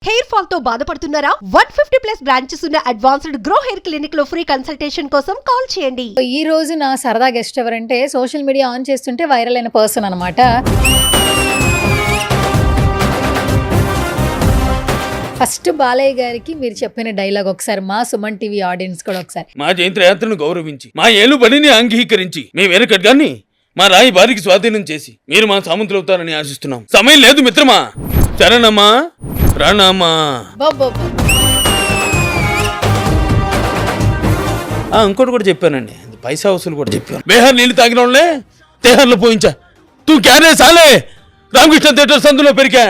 Hair fall తో బాధపడుతున్నారా? 150+ branches ఉన్న అడ్వాన్స్డ్ గ్రో హెయిర్ క్లినిక్ లో ఫ్రీ కన్సల్టేషన్ కోసం కాల్ చేయండి. ఈ రోజు నా సరదా గెస్ట్ ఎవరంటే సోషల్ మీడియా ఆన్ చేస్తుంటే వైరల్ అయిన పర్సన్ అనమాట. ఫస్ట్ బాలయ్య గారికి మీరు చెప్పిన డైలాగ్ ఒకసారి మా సుమన్ టీవీ ఆడియన్స్ కూడా ఒకసారి. మా జయంత్రయాత్రను గౌరవించి మా ఏలు బడిని అంగీకరించి మీ వెనకడ్గాన్ని మా రాయి బారికి స్వాధీనం చేసి మీరు మా సామంతులవుతారని ఆశిస్తున్నాం. సమయం లేదు మిత్రమా. చరణమా రణమా. ఇంకోటి కూడా చెప్పానండి, పైసా వసూలు కూడా చెప్పాను. బేహార్ నీళ్ళు తాగిన వాళ్ళే తేహార్లో పోయించా. తూ క్యారే సాలే రామకృష్ణ థియేటర్ సందులో పెరికా.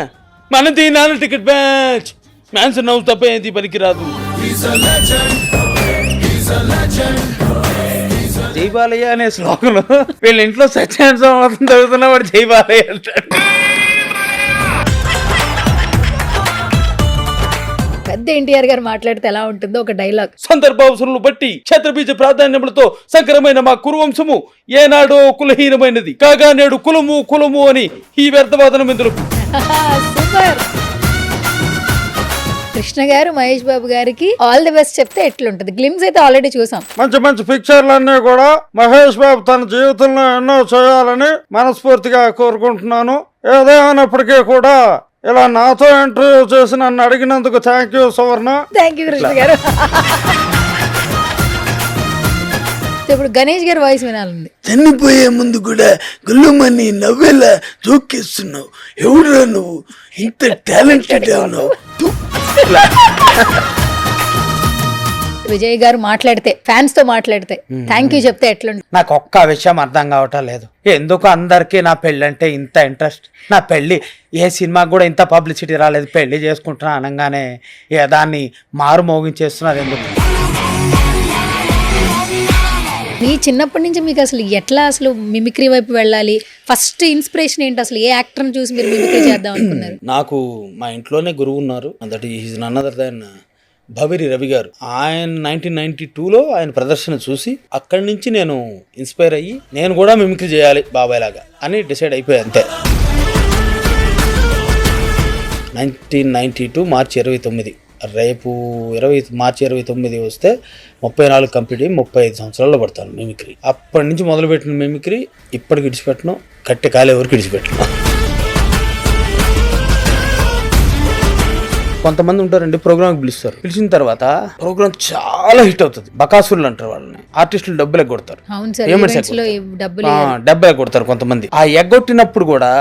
మనది నాన్న టికెట్ బ్యాచ్ మ్యాన్స్ నవ్వు తప్ప ఏది పనికిరాదు. జై బాలయ్య అనే శ్లోకంలో వీళ్ళ ఇంట్లో సత్యాన్ని చదువుతున్నా వాడు జై బాలయ్య అంటాడు. పెద్ద ఎన్టీఆర్ గారు మాట్లాడితే ఎలా ఉంటుందో ఒక డైలాగ్. సందర్భావసరాలను బట్టి క్షత్రబీజ ప్రాధాన్యములతో సంకరమైన మా కురువంశము ఏనాడో కులహీనమైనది కాగా నేడు కులము కులము అని ఈ వ్యర్థవాదనం ఎందుకు. సూపర్. కృష్ణ గారు మహేష్ బాబు గారికి ఆల్ ది బెస్ట్ చెప్తే ఎట్లుంటది? గ్లిమ్స్ అయితే ఆల్రెడీ చూసాం. మంచి మంచి పిక్చర్లన్నీ కూడా మహేష్ బాబు తన జీవితంలో ఎన్నో చేయాలని మనస్ఫూర్తిగా కోరుకుంటున్నాను. ఏదేమైనప్పటికీ కూడా ఇలా నాతో ఇంటర్వ్యూ చేసి నన్ను అడిగినందుకు thank you Suvarna. Thank you Krishna గారు. ఇప్పుడు గణేష్ గారి వాయిస్ వినాలండి. చనిపోయే ముందు కూడా గుల్లుమని నవ్వేలా చూకిస్తున్నావు. ఎవడురా నువ్వు ఇంత టాలెంటెడ్ ఉన్నావు. విజయ్ గారు మాట్లాడితే ఫ్యాన్స్ తో మాట్లాడితే థ్యాంక్ యూ చెప్తే ఎట్లుంది? నాకు ఒక్క విషయం అర్థం కావటం లేదు. ఎందుకు అందరికీ నా పెళ్ళి అంటే ఇంత ఇంట్రెస్ట్? నా పెళ్ళి ఏ సినిమాకి కూడా ఇంత పబ్లిసిటీ రాలేదు. పెళ్లి చేసుకుంటున్నా అనగానే దాన్ని మారు మోగించేస్తున్నారు ఎందుకు? మీ చిన్నప్పటి నుంచి మీకు అసలు ఎట్లా అసలు మిమిక్రీ వైపు వెళ్ళాలి? ఫస్ట్ ఇన్స్పిరేషన్ ఏంటి? అసలు ఏ యాక్టర్ని చూసి మీరు మిమిక్రీ చేద్దాం అనుకున్నారు? నాకు మా ఇంట్లోనే గురువు ఉన్నారు. That is none other than భవేరి రవి గారు. ఆయన 1992లో ఆయన ప్రదర్శన చూసి అక్కడి నుంచి నేను ఇన్స్పైర్ అయ్యి నేను కూడా మిమిక్రీ చేయాలి బాబాయ్ లాగా అని డిసైడ్ అయిపోయాయి అంతే. 1992 మార్చి 29. రేపు మార్చి 29 వస్తే 34 కంప్లీట్ అయ్యి 35 సంవత్సరాల్లో పడతాను మిమిక్రీ. అప్పటి నుంచి మొదలుపెట్టిన మిమిక్రీ ఇప్పటికి విడిచిపెట్టను, కట్టె కాలే వరకు విడిచిపెట్టను. కొంతమంది ఉంటారండి ప్రోగ్రామ్కి పిలుస్తారు. పిలిచిన తర్వాత ప్రోగ్రామ్ చాలా హిట్ అవుతుంది. బకాసురులు అంటారు వాళ్ళని. ఆర్టిస్టులు డబ్బులు ఎగ్గొడతారు, డబ్బులు ఎగ్గొడతారు కొంతమంది. ఆ ఎగ్గొట్టినప్పుడు కూడా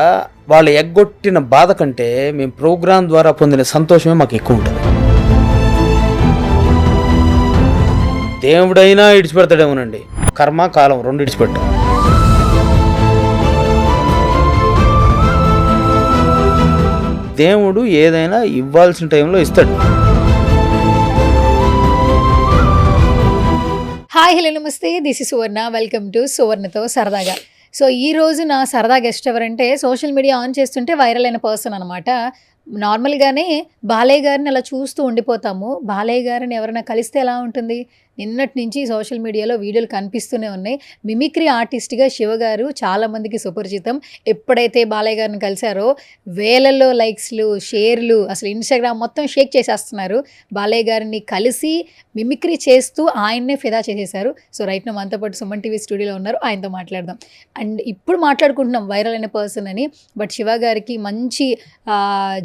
వాళ్ళు ఎగ్గొట్టిన బాధ కంటే మేము ప్రోగ్రామ్ ద్వారా పొందిన సంతోషమే మాకు ఎక్కువ ఉంటుంది. దేవుడైనా ఇడిచిపెడతాడేమోనండి, కర్మ కాలం రెండు ఇడిచిపెట్టాం. దేవుడు ఏదైనా ఇవ్వాల్సిన టైంలో ఇస్తాడు. Hi hello namaste, this is Suvarna. Welcome to సువర్ణతో సరదాగా. సో ఈ రోజు నా సరదా గెస్ట్ ఎవరంటే సోషల్ మీడియా ఆన్ చేస్తుంటే వైరల్ అయిన పర్సన్ అనమాట. నార్మల్గానే బాలయ్య గారిని అలా చూస్తూ ఉండిపోతాము. బాలయ్య గారిని ఎవరైనా కలిస్తే ఎలా ఉంటుంది? నిన్నటి నుంచి సోషల్ మీడియాలో వీడియోలు కనిపిస్తూనే ఉన్నాయి. మిమిక్రీ ఆర్టిస్ట్గా శివ గారు చాలామందికి సుపరిచితం. ఎప్పుడైతే బాలయ్య గారిని కలిశారో వేలల్లో లైక్స్లు, షేర్లు, అసలు ఇన్స్టాగ్రామ్ మొత్తం షేక్ చేసేస్తున్నారు. బాలయ్య గారిని కలిసి మిమిక్రీ చేస్తూ ఆయన్నే ఫిదా చేసేశారు. సో రైట్ నా మనతో పాటు సుమన్ టీవీ స్టూడియోలో ఉన్నారు, ఆయనతో మాట్లాడదాం. అండ్ ఇప్పుడు మాట్లాడుకుంటున్నాం వైరల్ అయిన పర్సన్ అని. బట్ శివ గారికి మంచి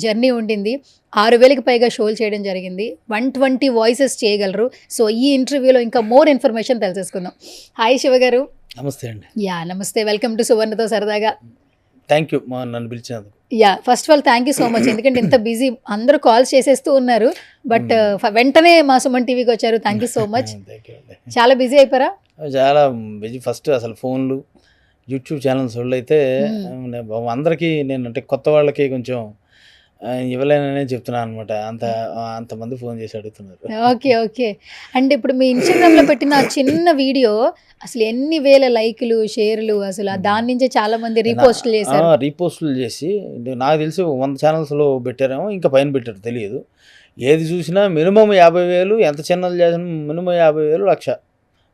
జర్నీ ఉండింది. 6,000కి పైగా షోలు చేయడం జరిగింది. 120 వాయిసెస్ చేయగలరు. సో ఈ ఇంటర్వ్యూలో ఇంకా మోర్ ఇన్ఫర్మేషన్ తెలిసేసుకుందాం. హాయ్ శివ గారు. నమస్తే అండి. యా నమస్తే, వెల్కమ్ టు సువర్ణతో సరదాగా. థ్యాంక్ యూ నన్ను పిలిచినందుకు. Yeah first of all thank you so much. ఎందుకంటే ఇంత బిజీ, అందరూ కాల్స్ చేసేస్తూ ఉన్నారు, బట్ వెంటనే మా సుమన్ టీవీకి వచ్చారు. Thank you so much. చాలా బిజీ అయిపోయారా? చాలా బిజీ. ఫస్ట్ అసలు ఫోన్లు, యూట్యూబ్ ఛానల్స్ వాళ్ళు అయితే అందరికీ నేను అంటే కొత్త వాళ్ళకి కొంచెం ఇవ్వలేననే చెప్తున్నాను అనమాట. అంతమంది ఫోన్ చేసి అడుగుతున్నారు. Okay okay. అంటే ఇప్పుడు మీ ఇన్స్టాగ్రామ్లో పెట్టిన ఆ చిన్న వీడియో అసలు ఎన్ని వేల లైక్లు, షేర్లు, అసలు దాని నుంచే చాలా మంది రీపోస్టులు చేశారు. రీపోస్టులు చేసి నాకు తెలిసి 100 ఛానల్స్లో పెట్టారేమో, ఇంకా పైన పెట్టారు తెలియదు. ఏది చూసినా మినిమం 50,000, ఎంత ఛానల్ చేసిన మినిమం 50,000, 1,00,000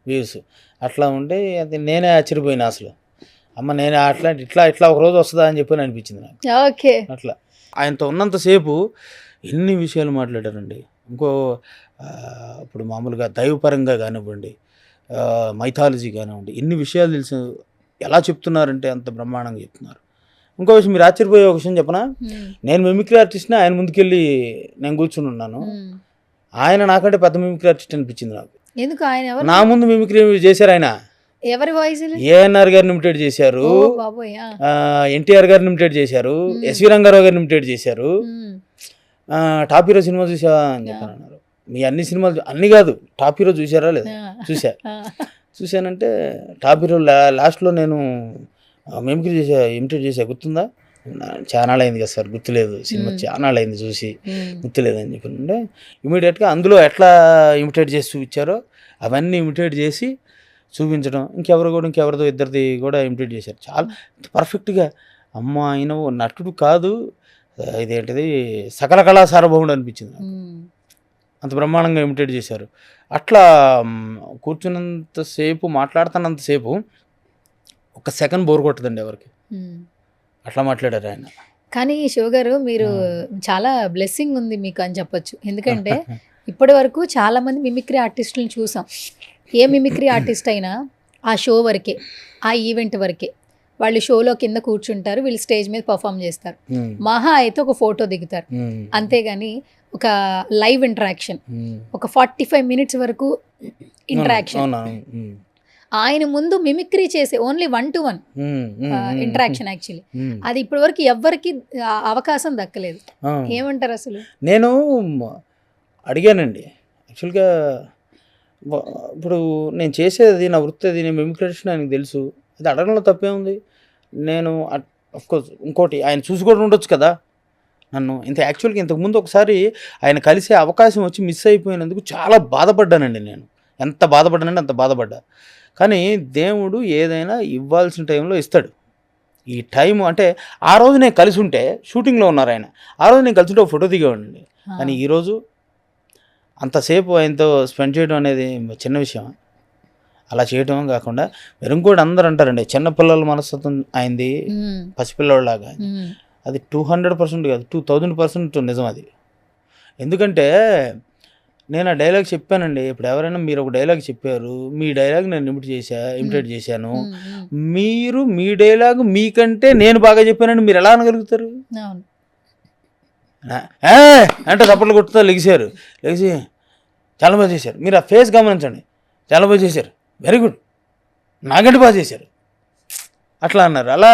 వ్యూస్ అట్లా ఉంటే నేనే ఆశ్చర్యపోయినా. అసలు అమ్మ నేను ఇట్లా ఒక రోజు వస్తుందా అని చెప్పి అనిపించింది నాకు. ఓకే. అట్లా ఆయనతో ఉన్నంతసేపు ఎన్ని విషయాలు మాట్లాడారండి. ఇంకో ఇప్పుడు మామూలుగా దైవపరంగా కానివ్వండి, మైథాలజీ కానివ్వండి, ఎన్ని విషయాలు తెలుసు. ఎలా చెప్తున్నారంటే అంత బ్రహ్మాండంగా చెప్తున్నారు. ఇంకో విషయం మీరు ఆశ్చర్యపోయే ఒక విషయం చెప్పనా, నేను మిమిక్రీ ఆర్టిస్ట్ని, ఆయన ముందుకెళ్ళి నేను కూర్చుని ఉన్నాను. ఆయన నాకంటే పెద్ద మిమిక్రీ ఆర్టిస్ట్ అనిపించింది నాకు. ఎందుకు ఆయన ఎవరు? నా ముందు మిమిక్రీ చేశారు ఆయన. ఎవరి వాయిస్? ఏఎన్ఆర్ గారిని ఇమిటేట్ చేశారు, బాబోయ్. ఎన్టీఆర్ గారిని ఇమిటేట్ చేశారు, ఎస్వి రంగారావు గారిని ఇమిటేట్ చేశారు. టాప్ హీరో సినిమా చూసా అని చెప్పాను. మీ అన్ని సినిమాలు అన్ని కాదు, టాప్ హీరో చూసారా లేదా? చూశానంటే టాప్ హీరో లాస్ట్లో నేను మిమిక్రీ ఇమిటేట్ చేసా, గుర్తుందా? చాలా అయింది కదా సార్, గుర్తులేదు, సినిమా చాలా అయింది చూసి, గుర్తులేదు అని చెప్పి ఇమీడియట్గా అందులో ఎట్లా ఇమిటేట్ చేసి చూపించారో అవన్నీ ఇమిటేట్ చేసి చూపించడం. ఇంకెవరిదో ఇద్దరిది కూడా ఇమిటేట్ చేశారు. చాలా పర్ఫెక్ట్గా. అమ్మ ఆయన నటుడు కాదు, ఇదేంటిది సకల కళా సార్వభౌముడు అనిపించింది నాకు. అంత బ్రహ్మాండంగా ఇమిటేట్ చేశారు. అట్లా కూర్చున్నంతసేపు, మాట్లాడుతున్నంతసేపు ఒక సెకండ్ బోర్ కొట్టదండి ఎవరికి. అట్లా మాట్లాడారు ఆయన. కానీ శివ గారు, మీరు చాలా బ్లెస్సింగ్ ఉంది మీకు అని చెప్పొచ్చు. ఎందుకంటే ఇప్పటి వరకు చాలా మంది మిమిక్రీ ఆర్టిస్టులను చూసాం. ఏ మిమిక్రీ ఆర్టిస్ట్ అయినా ఆ షో వరకే, ఆ ఈవెంట్ వరకే. వాళ్ళు షోలో కింద కూర్చుంటారు, వీళ్ళు స్టేజ్ మీద పర్ఫామ్ చేస్తారు. మహా అయితే ఒక ఫోటో దిగుతారు, అంతేగాని ఒక లైవ్ ఇంటరాక్షన్, ఒక 45 minutes వరకు ఇంటరాక్షన్. ఆయన ముందు మిమిక్రీ చేసే ఓన్లీ 1-to-1 ఇంటరాక్షన్. యాక్చువల్లీ అది ఇప్పటి వరకు ఎవ్వరికి అవకాశం దక్కలేదు. ఏమంటారు అసలు? నేను అడిగానండి యాక్చువల్గా. ఇప్పుడు నేను చేసేది నా వృత్తి, అది నేను మిమిక్రీ ఆర్టిస్ట్ ఆయనకు తెలుసు. అది అడగడంలో తప్పే ఉంది. నేను అఫ్కోర్స్ ఇంకోటి ఆయన చూసుకోవడం ఉండొచ్చు కదా నన్ను. యాక్చువల్గా ఇంతకుముందు ఒకసారి ఆయన కలిసే అవకాశం వచ్చి మిస్ అయిపోయినందుకు చాలా బాధపడ్డానండి నేను. ఎంత బాధపడ్డానంటే అంత బాధపడ్డా. కానీ దేవుడు ఏదైనా ఇవ్వాల్సిన టైంలో ఇస్తాడు. ఈ టైం అంటే ఆ రోజు నేను కలిసి ఉంటే, షూటింగ్లో ఉన్నారు ఆయన, ఆ రోజు నేను కలిసి ఉంటే ఒక ఫోటో దిగేవాడిని. కానీ ఈరోజు అంతసేపు ఆయనతో స్పెండ్ చేయడం అనేది చిన్న విషయం. అలా చేయడం కాకుండా ఇంకోటి అందరూ అంటారండి, చిన్నపిల్లల మనస్తత్వం అయింది పసిపిల్లలాగా. అది 200% కాదు, 2000% నిజం అది. ఎందుకంటే నేను ఆ డైలాగ్ చెప్పానండి. ఇప్పుడు ఎవరైనా మీరు ఒక డైలాగ్ చెప్పారు, మీ డైలాగ్ నేను ఇమిటేట్ చేశాను, మీరు మీ డైలాగ్ మీకంటే నేను బాగా చెప్పానని మీరు ఎలా అనగలుగుతారు? అంటే చప్పట్లు కొట్టుతో లెగిసారు, లెగిసి చాలా బాగా చేశారు, మీరు ఆ ఫేస్ గమనించండి, చాలా బాగా చేశారు, వెరీ గుడ్, నాకంటే బాగా చేశారు, అట్లా అన్నారు. అలా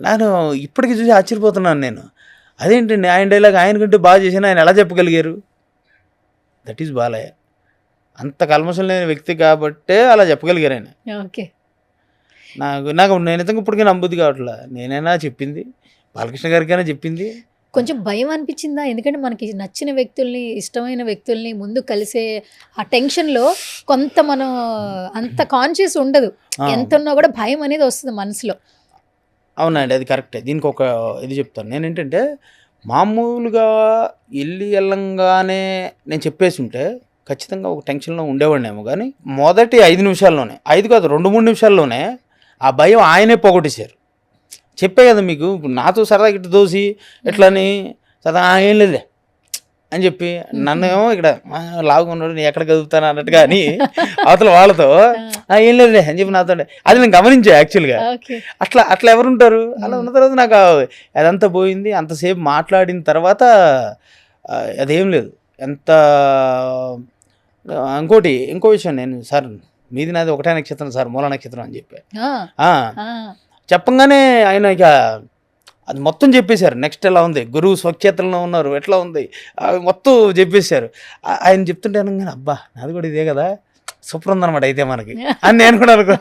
నేను ఇప్పటికీ చూసి ఆశ్చర్యపోతున్నాను నేను. అదేంటండి ఆయన డైలాగ్ ఆయనకంటే బాగా చేశాను, ఆయన ఎలా చెప్పగలిగారు? That is Balayya. అంత కల్మషం లేని వ్యక్తి కాబట్టే అలా చెప్పగలిగారు ఆయన. ఓకే. నాకు నేను నిజంగా ఇప్పటికీ నమ్మబుద్ధి కావట్లా. నేనైనా చెప్పింది, బాలకృష్ణ గారికైనా చెప్పింది. కొంచెం భయం అనిపించిందా? ఎందుకంటే మనకి నచ్చిన వ్యక్తుల్ని, ఇష్టమైన వ్యక్తుల్ని ముందు కలిసే ఆ టెన్షన్లో కొంత మనం అంత కాన్షియస్ ఉండదు, ఎంత ఉన్నా కూడా భయం అనేది వస్తుంది మనసులో. అవునండి, అది కరెక్టే. దీనికి ఒక ఇది చెప్తాను. నేనేంటంటే మామూలుగా వెళ్ళంగానే నేను చెప్పేసి ఉంటే ఖచ్చితంగా ఒక టెన్షన్లో ఉండేవాడినేమో. కానీ మొదటి 5 నిమిషాల్లోనే, 5 కాదు 2-3 నిమిషాల్లోనే ఆ భయం ఆయనే పోగొట్టేశారు. చెప్పే కదా మీకు, నాతో సరదా ఇట్లా దోసి ఎట్లని సరదా ఏం లేదులే అని చెప్పి నన్ను ఏమో ఇక్కడ లావుగా ఉన్నాడు, నేను ఎక్కడ కదుపుతాను అన్నట్టుగా అని అవతల వాళ్ళతో ఏం లేదులే అని చెప్పి నాతో. అది నేను గమనించా యాక్చువల్గా. అట్లా ఎవరుంటారు? అలా ఉన్న తర్వాత నాకు అదంతా పోయింది. అంతసేపు మాట్లాడిన తర్వాత అదేం లేదు. ఇంకో విషయం, నేను సార్ మీది నాది ఒకటే నక్షత్రం సార్, మూల నక్షత్రం అని చెప్పా. చెప్పంగానే ఆయన ఇక అది మొత్తం చెప్పేశారు. నెక్స్ట్ ఎలా ఉంది, గురువు స్వక్షేత్రంలో ఉన్నారు, ఎట్లా ఉంది, మొత్తం చెప్పేశారు. ఆయన చెప్తుంటే అనగానే అబ్బా నాది కూడా ఇదే కదా, సూపర్ ఉందన్నమాట అయితే మనకి అని నేను కూడా అనుకో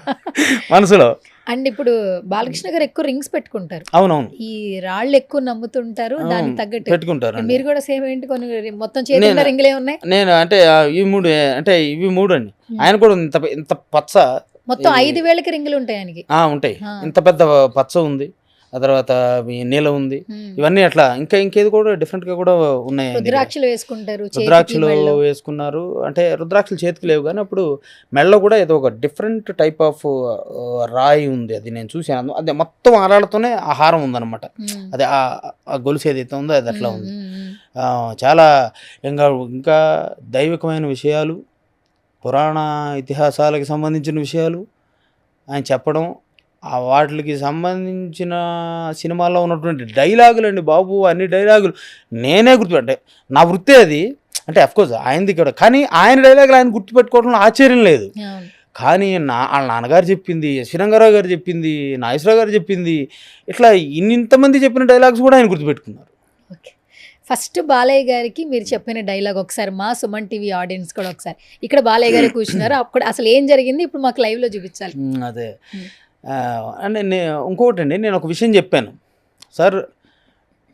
మనసులో. అండ్ ఇప్పుడు బాలకృష్ణ గారు ఎక్కువ రింగ్స్ పెట్టుకుంటారు. అవునవును, ఈ రాళ్ళు ఎక్కువ నమ్ముతుంటారు, దానికి తగ్గట్టు పెట్టుకుంటారు. మీరు కూడా సేమ్ ఏంటి, కొన్ని మొత్తం చేతుల్లో రింగులే ఉన్నాయి? నేను అంటే ఇవి మూడు అండి. ఆయన కూడా ఇంత పచ్చ మొత్తం 5 వేలకి రింగులు ఉంటాయి ఆయనకి. ఉంటాయి. ఇంత పెద్ద పచ్చ ఉంది, ఆ తర్వాత నీలం ఉంది, ఇవన్నీ అట్లా ఇంకేది కూడా డిఫరెంట్ గా కూడా ఉన్నాయి. రుద్రాక్షలు వేసుకుంటారు, రుద్రాక్షలు వేసుకున్నారు. అంటే రుద్రాక్షలు చేతికి లేవు, కానీ అప్పుడు మెడలో కూడా ఏదో ఒక డిఫరెంట్ టైప్ ఆఫ్ రాయి ఉంది, అది నేను చూసాను. అదే మొత్తం ఆరాళ్ళతోనే ఆహారం ఉందన్నమాట. అదే ఆ గొలుసు ఏదైతే ఉందో అది అట్లా ఉంది. చాలా ఇంకా ఇంకా దైవికమైన విషయాలు, పురాణ ఇతిహాసాలకు సంబంధించిన విషయాలు ఆయన చెప్పడం, వాటికి సంబంధించిన సినిమాల్లో ఉన్నటువంటి డైలాగులు అండి బాబు, అన్ని డైలాగులు నేనే గుర్తుపెట్టే, నా వృత్తే అది. అంటే అఫ్కోర్స్ ఆయనది కూడా, కానీ ఆయన డైలాగులు ఆయన గుర్తుపెట్టుకోవడంలో ఆశ్చర్యం లేదు. కానీ వాళ్ళ నాన్నగారు చెప్పింది, ఎస్వి రంగారావు గారు చెప్పింది, నాగేశ్వరరావు గారు చెప్పింది, ఇట్లా ఇంతమంది చెప్పిన డైలాగ్స్ కూడా ఆయన గుర్తుపెట్టుకున్నారు. ఓకే, ఫస్ట్ బాలయ్య గారికి మీరు చెప్పిన డైలాగ్ ఒకసారి మా సుమన్ టీవీ ఆడియన్స్ కూడా ఒకసారి, ఇక్కడ బాలయ్య గారు కూర్చున్నారు, అప్పుడు అసలు ఏం జరిగింది ఇప్పుడు మాకు లైవ్లో చూపించాలి. అదే అంటే ఇంకొకటి అండి, నేను ఒక విషయం చెప్పాను సార్,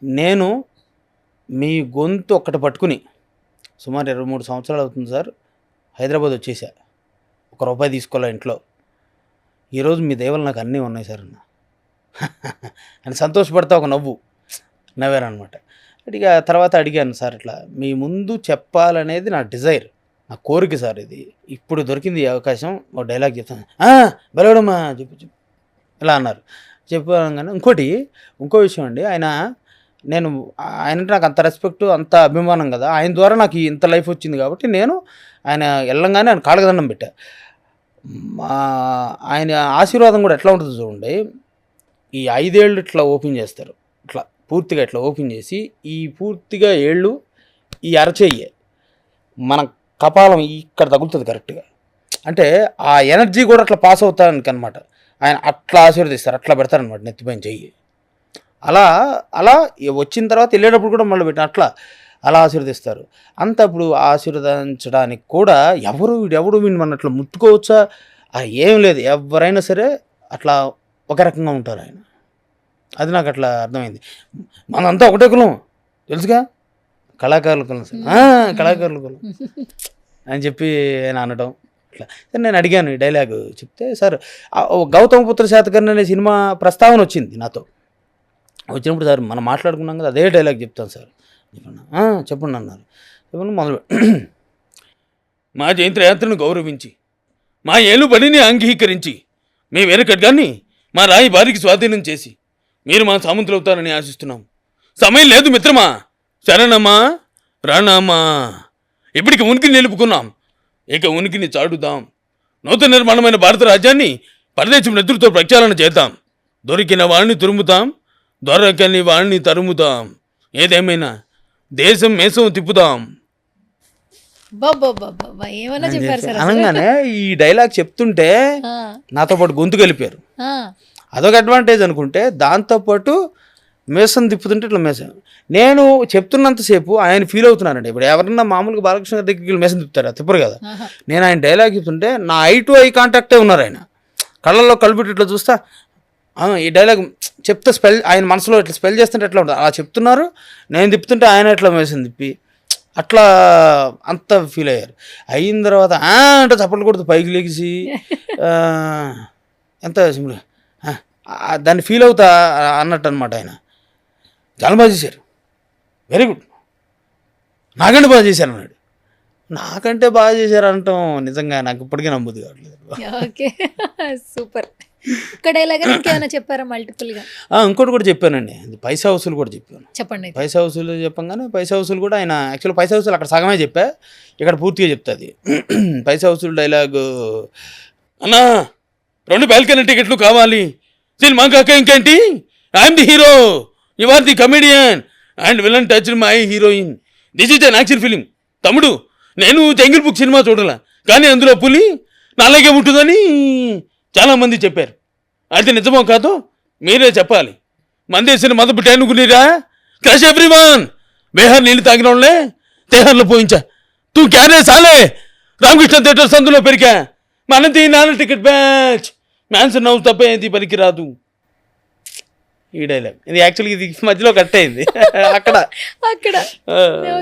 నేను మీ గొంతు ఒక్కటి పట్టుకుని సుమారు 23 సంవత్సరాలు అవుతుంది సార్, హైదరాబాద్ వచ్చేసా, ₹1 తీసుకోలే ఇంట్లో, ఈరోజు మీ దయవల్ల నాకు అన్నీ ఉన్నాయి సార్ అన్న అని సంతోషపడతా ఒక నవ్వారనమాట. ఇక తర్వాత అడిగాను, సార్ ఇట్లా మీ ముందు చెప్పాలనేది నా డిజైర్, నా కోరిక సార్, ఇది ఇప్పుడు దొరికింది ఈ అవకాశం, ఒక డైలాగ్ చెప్తాను. బలవడమ్మా చెప్పు ఇలా అన్నారు. చెప్పగానే ఇంకో విషయం అండి, ఆయనంటే నాకు అంత రెస్పెక్ట్, అంత అభిమానం కదా, ఆయన ద్వారా నాకు ఇంత లైఫ్ వచ్చింది కాబట్టి నేను ఆయన వెళ్ళంగానే ఆయన కాళ్ళకి పెట్టా. ఆయన ఆశీర్వాదం కూడా ఎట్లా ఉంటుందో చూడండి, ఈ 5 ఏళ్ళు ఇట్లా ఓపెన్ చేస్తారు, ఇట్లా పూర్తిగా ఇట్లా ఓపెన్ చేసి, ఈ పూర్తిగా ఏళ్ళు ఈ అరచేయి మన కపాలం ఇక్కడ తగులుతుంది కరెక్ట్గా, అంటే ఆ ఎనర్జీ కూడా అట్లా పాస్ అవుతానికి అనమాట. ఆయన అట్లా ఆశీర్వదిస్తారు, అట్లా పెడతారనమాట నెత్తిపైన చెయ్యి. అలా వచ్చిన తర్వాత వెళ్ళేటప్పుడు కూడా మళ్ళీ పెట్టిన అలా ఆశీర్వదిస్తారు. అంత ఇప్పుడు ఆశీర్వదించడానికి కూడా వీడెవడు మన అట్లా ముట్టుకోవచ్చా, ఏం లేదు, ఎవరైనా సరే అట్లా ఒక రకంగా ఉంటారు ఆయన. అది నాకు అట్లా అర్థమైంది. మనంతా ఒకటే కులం తెలుసుగా, కళాకారుల కులం సార్, కళాకారుల కులం అని చెప్పి ఆయన అనడం. ఇట్లా నేను అడిగాను ఈ డైలాగ్ చెప్తే, సార్ గౌతమపుత్ర శాతకర్ణి అనే సినిమా ప్రస్తావన వచ్చింది నాతో. వచ్చినప్పుడు సార్ మనం మాట్లాడుకున్నాం కదా, అదే డైలాగ్ చెప్తాను సార్ చెప్పండి అన్నారు. చెప్పండి మొదలు మా జయంత్రయాత్రను గౌరవించి, మా ఏలు పనిని అంగీకరించి, మీ వెనకడ్గాన్ని మా రాయి బారికి స్వాధీనం చేసి మీరు మా సామంతులు అవుతారని ఆశిస్తున్నాం. సమయం లేదు మిత్రమా, శరణమ్మా ప్రాణమ్మా, ఇప్పటికి ఉనికిని నిలుపుకున్నాం, ఇక ఉనికిని చాడుదాం. నూతన నిర్మాణమైన భారత రాజ్యాన్ని పరదేశం నెత్తులతో ప్రక్షాళన చేద్దాం. దొరికిన వాడిని తురుముతాం, దొరకని వాడిని తరుముతాం. ఏదేమైనా దేశం మేసం తిప్పుదాం. ఏమన్నా చెప్పారు సార్. అనగానే ఈ డైలాగ్ చెప్తుంటే నాతో పాటు గొంతు కలిపారు. అదొక అడ్వాంటేజ్ అనుకుంటే, దాంతోపాటు మేసం తిప్పుతుంటే ఇట్లా మేసం. నేను చెప్తున్నంతసేపు ఆయన ఫీల్ అవుతున్నానండి. ఇప్పుడు ఎవరన్నా మామూలుగా బాలకృష్ణ గారి దగ్గరికి మేసం తిప్పుతారా, తిప్పరు కదా. నేను ఆయన డైలాగ్ చెప్తుంటే నా ఐ టు ఐ కాంటాక్టే ఉన్నారు. ఆయన కళ్ళల్లో కలుపుట్టి ఇట్లా చూస్తా, ఈ డైలాగ్ చెప్తే ఆయన మనసులో ఇట్లా స్పెల్ చేస్తుంటే ఎట్లా ఉంటుంది అలా చెప్తున్నారు. నేను తిప్పుతుంటే ఆయన ఎట్లా మేసం తిప్పి అట్లా అంత ఫీల్ అయ్యారు. అయిన తర్వాత అంటే చప్పట్లు కొడుతూ పైకి లేచి ఎంత సింపుల్ దాన్ని ఫీల్ అవుతా అన్నట్టు అనమాట. ఆయన చాలా బాగా చేశారు, వెరీ గుడ్, నాకంటే బాగా చేశారు అన్నాడు. నాకంటే బాగా చేశారు అనటం నిజంగా నాకు ఇప్పటికీ నమ్మదు కావట్లేదు. Okay, super. ఒక డైలాగ్ ఇంకేమైనా చెప్పారా మల్టిపుల్గా? ఇంకోటి కూడా చెప్పానండి, పైసా వసూలు కూడా చెప్పాను. చెప్పండి. పైసా వసూలు చెప్పంగానే పైసా వసూలు కూడా ఆయన యాక్చువల్ పైసా వసూలు అక్కడ సగమే చెప్పా, ఇక్కడ పూర్తిగా చెప్తుంది. పైసా వసూలు డైలాగు, అన్నా 2 బాల్కనీ టికెట్లు కావాలి, సినిమా కాక ఇంకేంటి, I'm the hero, you are the comedian and villain touch my heroine, this is an action film. తమ్ముడు నేను జంగిల్ బుక్ సినిమా చూడాల, కానీ అందులో పులి నాలాగే ఉంటుందని చాలామంది చెప్పారు. అది నిజమో కాదో మీరే చెప్పాలి. మందేసిన మద పుట్టానుకునేరా, క్రష్ ఎవ్రీవన్, బేహార్ నీళ్ళు తాగిన వాళ్ళే తేహార్లో పోయించా, తూ క్యారే సాలే, రామకృష్ణ థియేటర్స్ అందులో పెరిగా, మనది 4 టికెట్ బ్యాచ్, మ్యాన్స్ నవ్వు తప్ప ఏది పనికిరాదు. ఈ డైలాగ్ ఇది యాక్చువల్గా ఇది మధ్యలో కట్ అయింది అక్కడ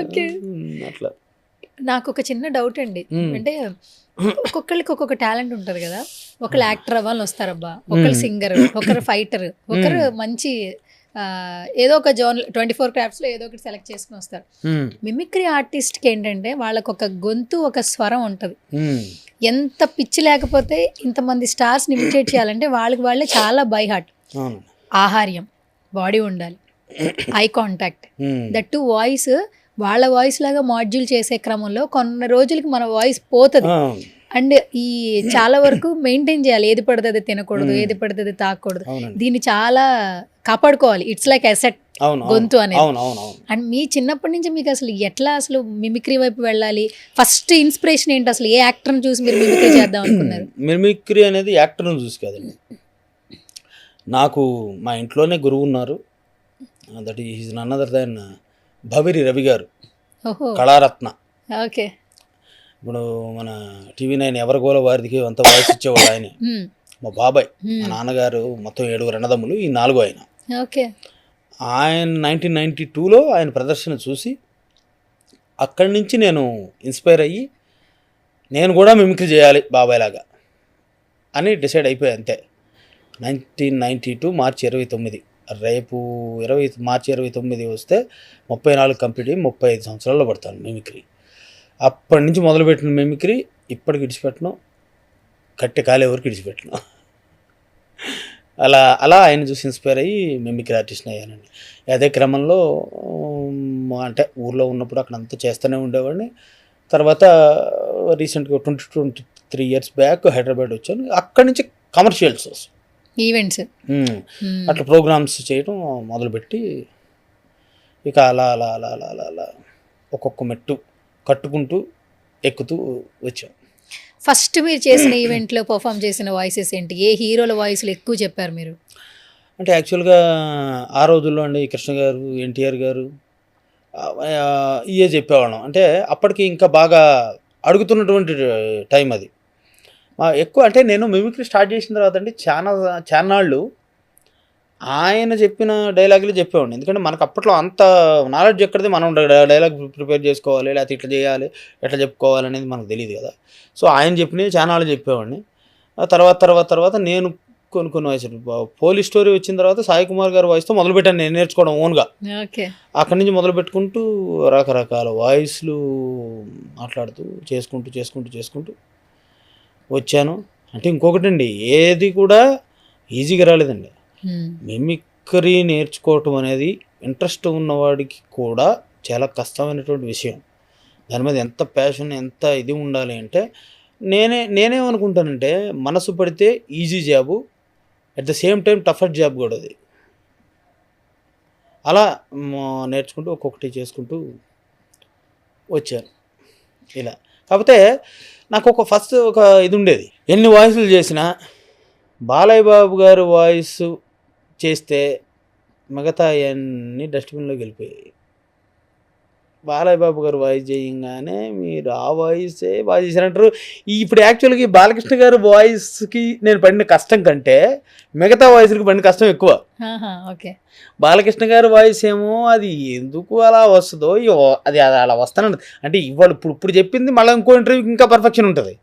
ఓకే. అట్లా నాకు ఒక చిన్న డౌట్ అండి, అంటే ఒక్కొక్కరికి ఒక్కొక్క టాలెంట్ ఉంటుంది కదా. ఒకళ్ళు యాక్టర్ అవ్వాలని వస్తారబ్బా, ఒకరు సింగర్, ఒకరు ఫైటర్, ఒకరు మంచి ఏదో ఒక జోన్ 24 క్రాఫ్ట్స్లో ఏదో ఒకటి సెలెక్ట్ చేసుకుని వస్తారు. మిమిక్రీ ఆర్టిస్ట్కి ఏంటంటే వాళ్ళకు ఒక గొంతు, ఒక స్వరం ఉంటుంది. ఎంత పిచ్చి లేకపోతే ఇంతమంది స్టార్స్ని ఇమిటేట్ చేయాలంటే వాళ్ళే చాలా బై హార్ట్. ఆహార్యం, బాడీ ఉండాలి, eye contact, that to voice వాళ్ళ వాయిస్ లాగా మాడ్యూల్ చేసే క్రమంలో కొన్ని రోజులకి మన వాయిస్ పోతుంది. అండ్ ఈ చాలా వరకు మెయింటైన్ చేయాలి, ఏది పడితే అది తినకూడదు, ఏది పడితే అది తాకూడదు. దీన్ని చాలా కాపాడుకోవాలి. ఇట్స్ లైక్ అసెట్ గొంతు అనేది. అండ్ మీ చిన్నప్పటి నుంచి మీకు అసలు ఎట్లా అసలు మిమిక్రీ వైపు వెళ్ళాలి? ఫస్ట్ ఇన్స్పిరేషన్ ఏంటి? అసలు ఏ యాక్టర్ని చూసి మీరు మిమిక్రీ చేద్దాం అనుకున్నారు? మిమిక్రీ అనేది యాక్టర్ని చూసి కాదండి, నాకు మా ఇంట్లోనే గురువు ఉన్నారు. That is none other than Bhaviri Ravi గారు, కళారత్న. ఓకే. ఇప్పుడు మన TV9 ఎవరిగోల వారికి అంత వాయిస్ ఇచ్చేవాడు ఆయన. మా బాబాయ్, మా నాన్నగారు మొత్తం 7 అన్నదమ్ములు, ఈ 4 ఆయన. ఓకే. ఆయన 1992లో ఆయన ప్రదర్శన చూసి అక్కడి నుంచి నేను ఇన్స్పైర్ అయ్యి నేను కూడా మిమిక్రీ చేయాలి బాబాయ్ లాగా అని డిసైడ్ అయిపోయాయి అంతే. 1992 మార్చి 29, రేపు మార్చి 29 వస్తే 34 కంప్లీట్ అయ్యి 35 సంవత్సరాల్లో పడతాను మిమిక్రీ. అప్పటి నుంచి మొదలుపెట్టిన మిమిక్రీ ఇప్పటికి ఇడిచిపెట్టను, కట్టె కాలే వరకు ఇడిచిపెట్టను. అలా ఆయన చూసి ఇన్స్పైర్ అయ్యి మిమిక్రీ ఆర్టిస్ట్ని అయ్యానండి. అదే క్రమంలో అంటే ఊర్లో ఉన్నప్పుడు అక్కడ అంతా చేస్తూనే ఉండేవాడిని. తర్వాత రీసెంట్గా 23 ఇయర్స్ బ్యాక్ హైదరాబాద్ వచ్చాను. అక్కడి నుంచి కమర్షియల్స్, ఈవెంట్స్, అట్లా ప్రోగ్రామ్స్ చేయడం మొదలుపెట్టి ఇక అలా అలా అలా అలా అలా అలా ఒక్కొక్క మెట్టు కట్టుకుంటూ ఎక్కుతూ వచ్చాం. ఫస్ట్ మీరు చేసిన ఈవెంట్లో పర్ఫామ్ చేసిన వాయిసెస్ ఏంటి? ఏ హీరోల వాయిస్లు ఎక్కువ చెప్పారు మీరు? అంటే యాక్చువల్గా ఆ రోజుల్లో అండి కృష్ణ గారు, ఎన్టీఆర్ గారు ఇవే చెప్పేవాళ్ళం. అంటే అప్పటికి ఇంకా బాగా అడుగుతున్నటువంటి టైం అది. ఎక్కువ అంటే నేను మిమిక్రీ స్టార్ట్ చేసిన తర్వాత అండి చానాళ్ళు ఆయన చెప్పిన డైలాగులు చెప్పేవాడిని. ఎందుకంటే మనకు అప్పట్లో అంత నాలెడ్జ్ ఎక్కడిది, మనం డైలాగ్ ప్రిపేర్ చేసుకోవాలి, లేకపోతే ఇట్లా చేయాలి, ఎట్లా చెప్పుకోవాలి అనేది మనకు తెలియదు కదా. సో ఆయన చెప్పినవి చానాళ్ళు చెప్పేవాడిని. తర్వాత నేను కొన్ని వాయిస్, పోలీస్ స్టోరీ వచ్చిన తర్వాత సాయి కుమార్ గారి వాయిస్తో మొదలుపెట్టాను నేను నేర్చుకోవడం ఓన్గా. ఓకే. అక్కడి నుంచి మొదలు పెట్టుకుంటూ రకరకాల వాయిస్లు మాట్లాడుతూ చేసుకుంటూ వచ్చాను. అంటే ఇంకొకటి అండి, ఏది కూడా ఈజీగా రాలేదండి. మిమిక్రీ నేర్చుకోవటం అనేది ఇంట్రెస్ట్ ఉన్నవాడికి కూడా చాలా కష్టమైనటువంటి విషయం. దాని మీద ఎంత ప్యాషన్, ఎంత ఇది ఉండాలి అంటే నేనేమనుకుంటానంటే మనసు పడితే easy job, at the same time టఫర్ job కూడా అది. అలా నేర్చుకుంటూ ఒక్కొక్కటి చేసుకుంటూ వచ్చాను ఇలా. కాకపోతే నాకు ఫస్ట్ ఒక ఇది ఉండేది, ఎన్ని వాయిస్లు చేసినా బాలయ్య బాబు గారు వాయిస్ చేస్తే మిగతా అన్నీ డస్ట్బిన్లోకి వెళ్ళిపోయాయి. బాలయ్య బాబు గారు వాయిస్ చేయగానే మీరు ఆ వాయిసే బాగా చేశారంటారు. ఇప్పుడు యాక్చువల్గా బాలకృష్ణ గారు వాయిస్కి నేను పడిన కష్టం కంటే మిగతా వాయిస్కి పడిన కష్టం ఎక్కువ. ఓకే. బాలకృష్ణ గారి వాయిస్ ఏమో అది ఎందుకు అలా వస్తుందో, అది అలా వస్తానండి. అంటే ఇవాళ ఇప్పుడు చెప్పింది మళ్ళీ ఇంకో ఇంటర్వ్యూకి ఇంకా పర్ఫెక్షన్ ఉంటుంది,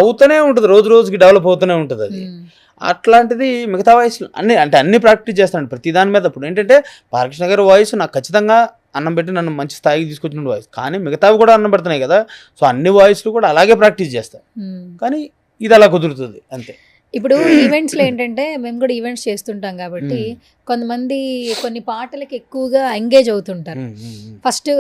అవుతూనే ఉంటుంది, రోజుకి డెవలప్ అవుతూనే ఉంటుంది అది. అట్లాంటిది మిగతా వాయిస్ అన్ని ప్రాక్టీస్ చేస్తాను ప్రతి దాని మీద. ఇప్పుడు ఏంటంటే బాలకృష్ణ గారి వాయిస్ నాకు ఖచ్చితంగా అన్నం పెట్టి నన్ను మంచి స్థాయికి తీసుకొచ్చిన వాయిస్, కానీ మిగతావి కూడా అన్నం పెడుతున్నాయి కదా. సో అన్ని వాయిస్లు కూడా అలాగే ప్రాక్టీస్ చేస్తాను, కానీ ఇది అలా కుదురుతుంది అంతే. ఇప్పుడు ఈవెంట్స్లో ఏంటంటే మేము కూడా ఈవెంట్స్ చేస్తుంటాం కాబట్టి కొంతమంది కొన్ని పాటలకి ఎక్కువగా ఎంగేజ్ అవుతుంటారు. ఫస్ట్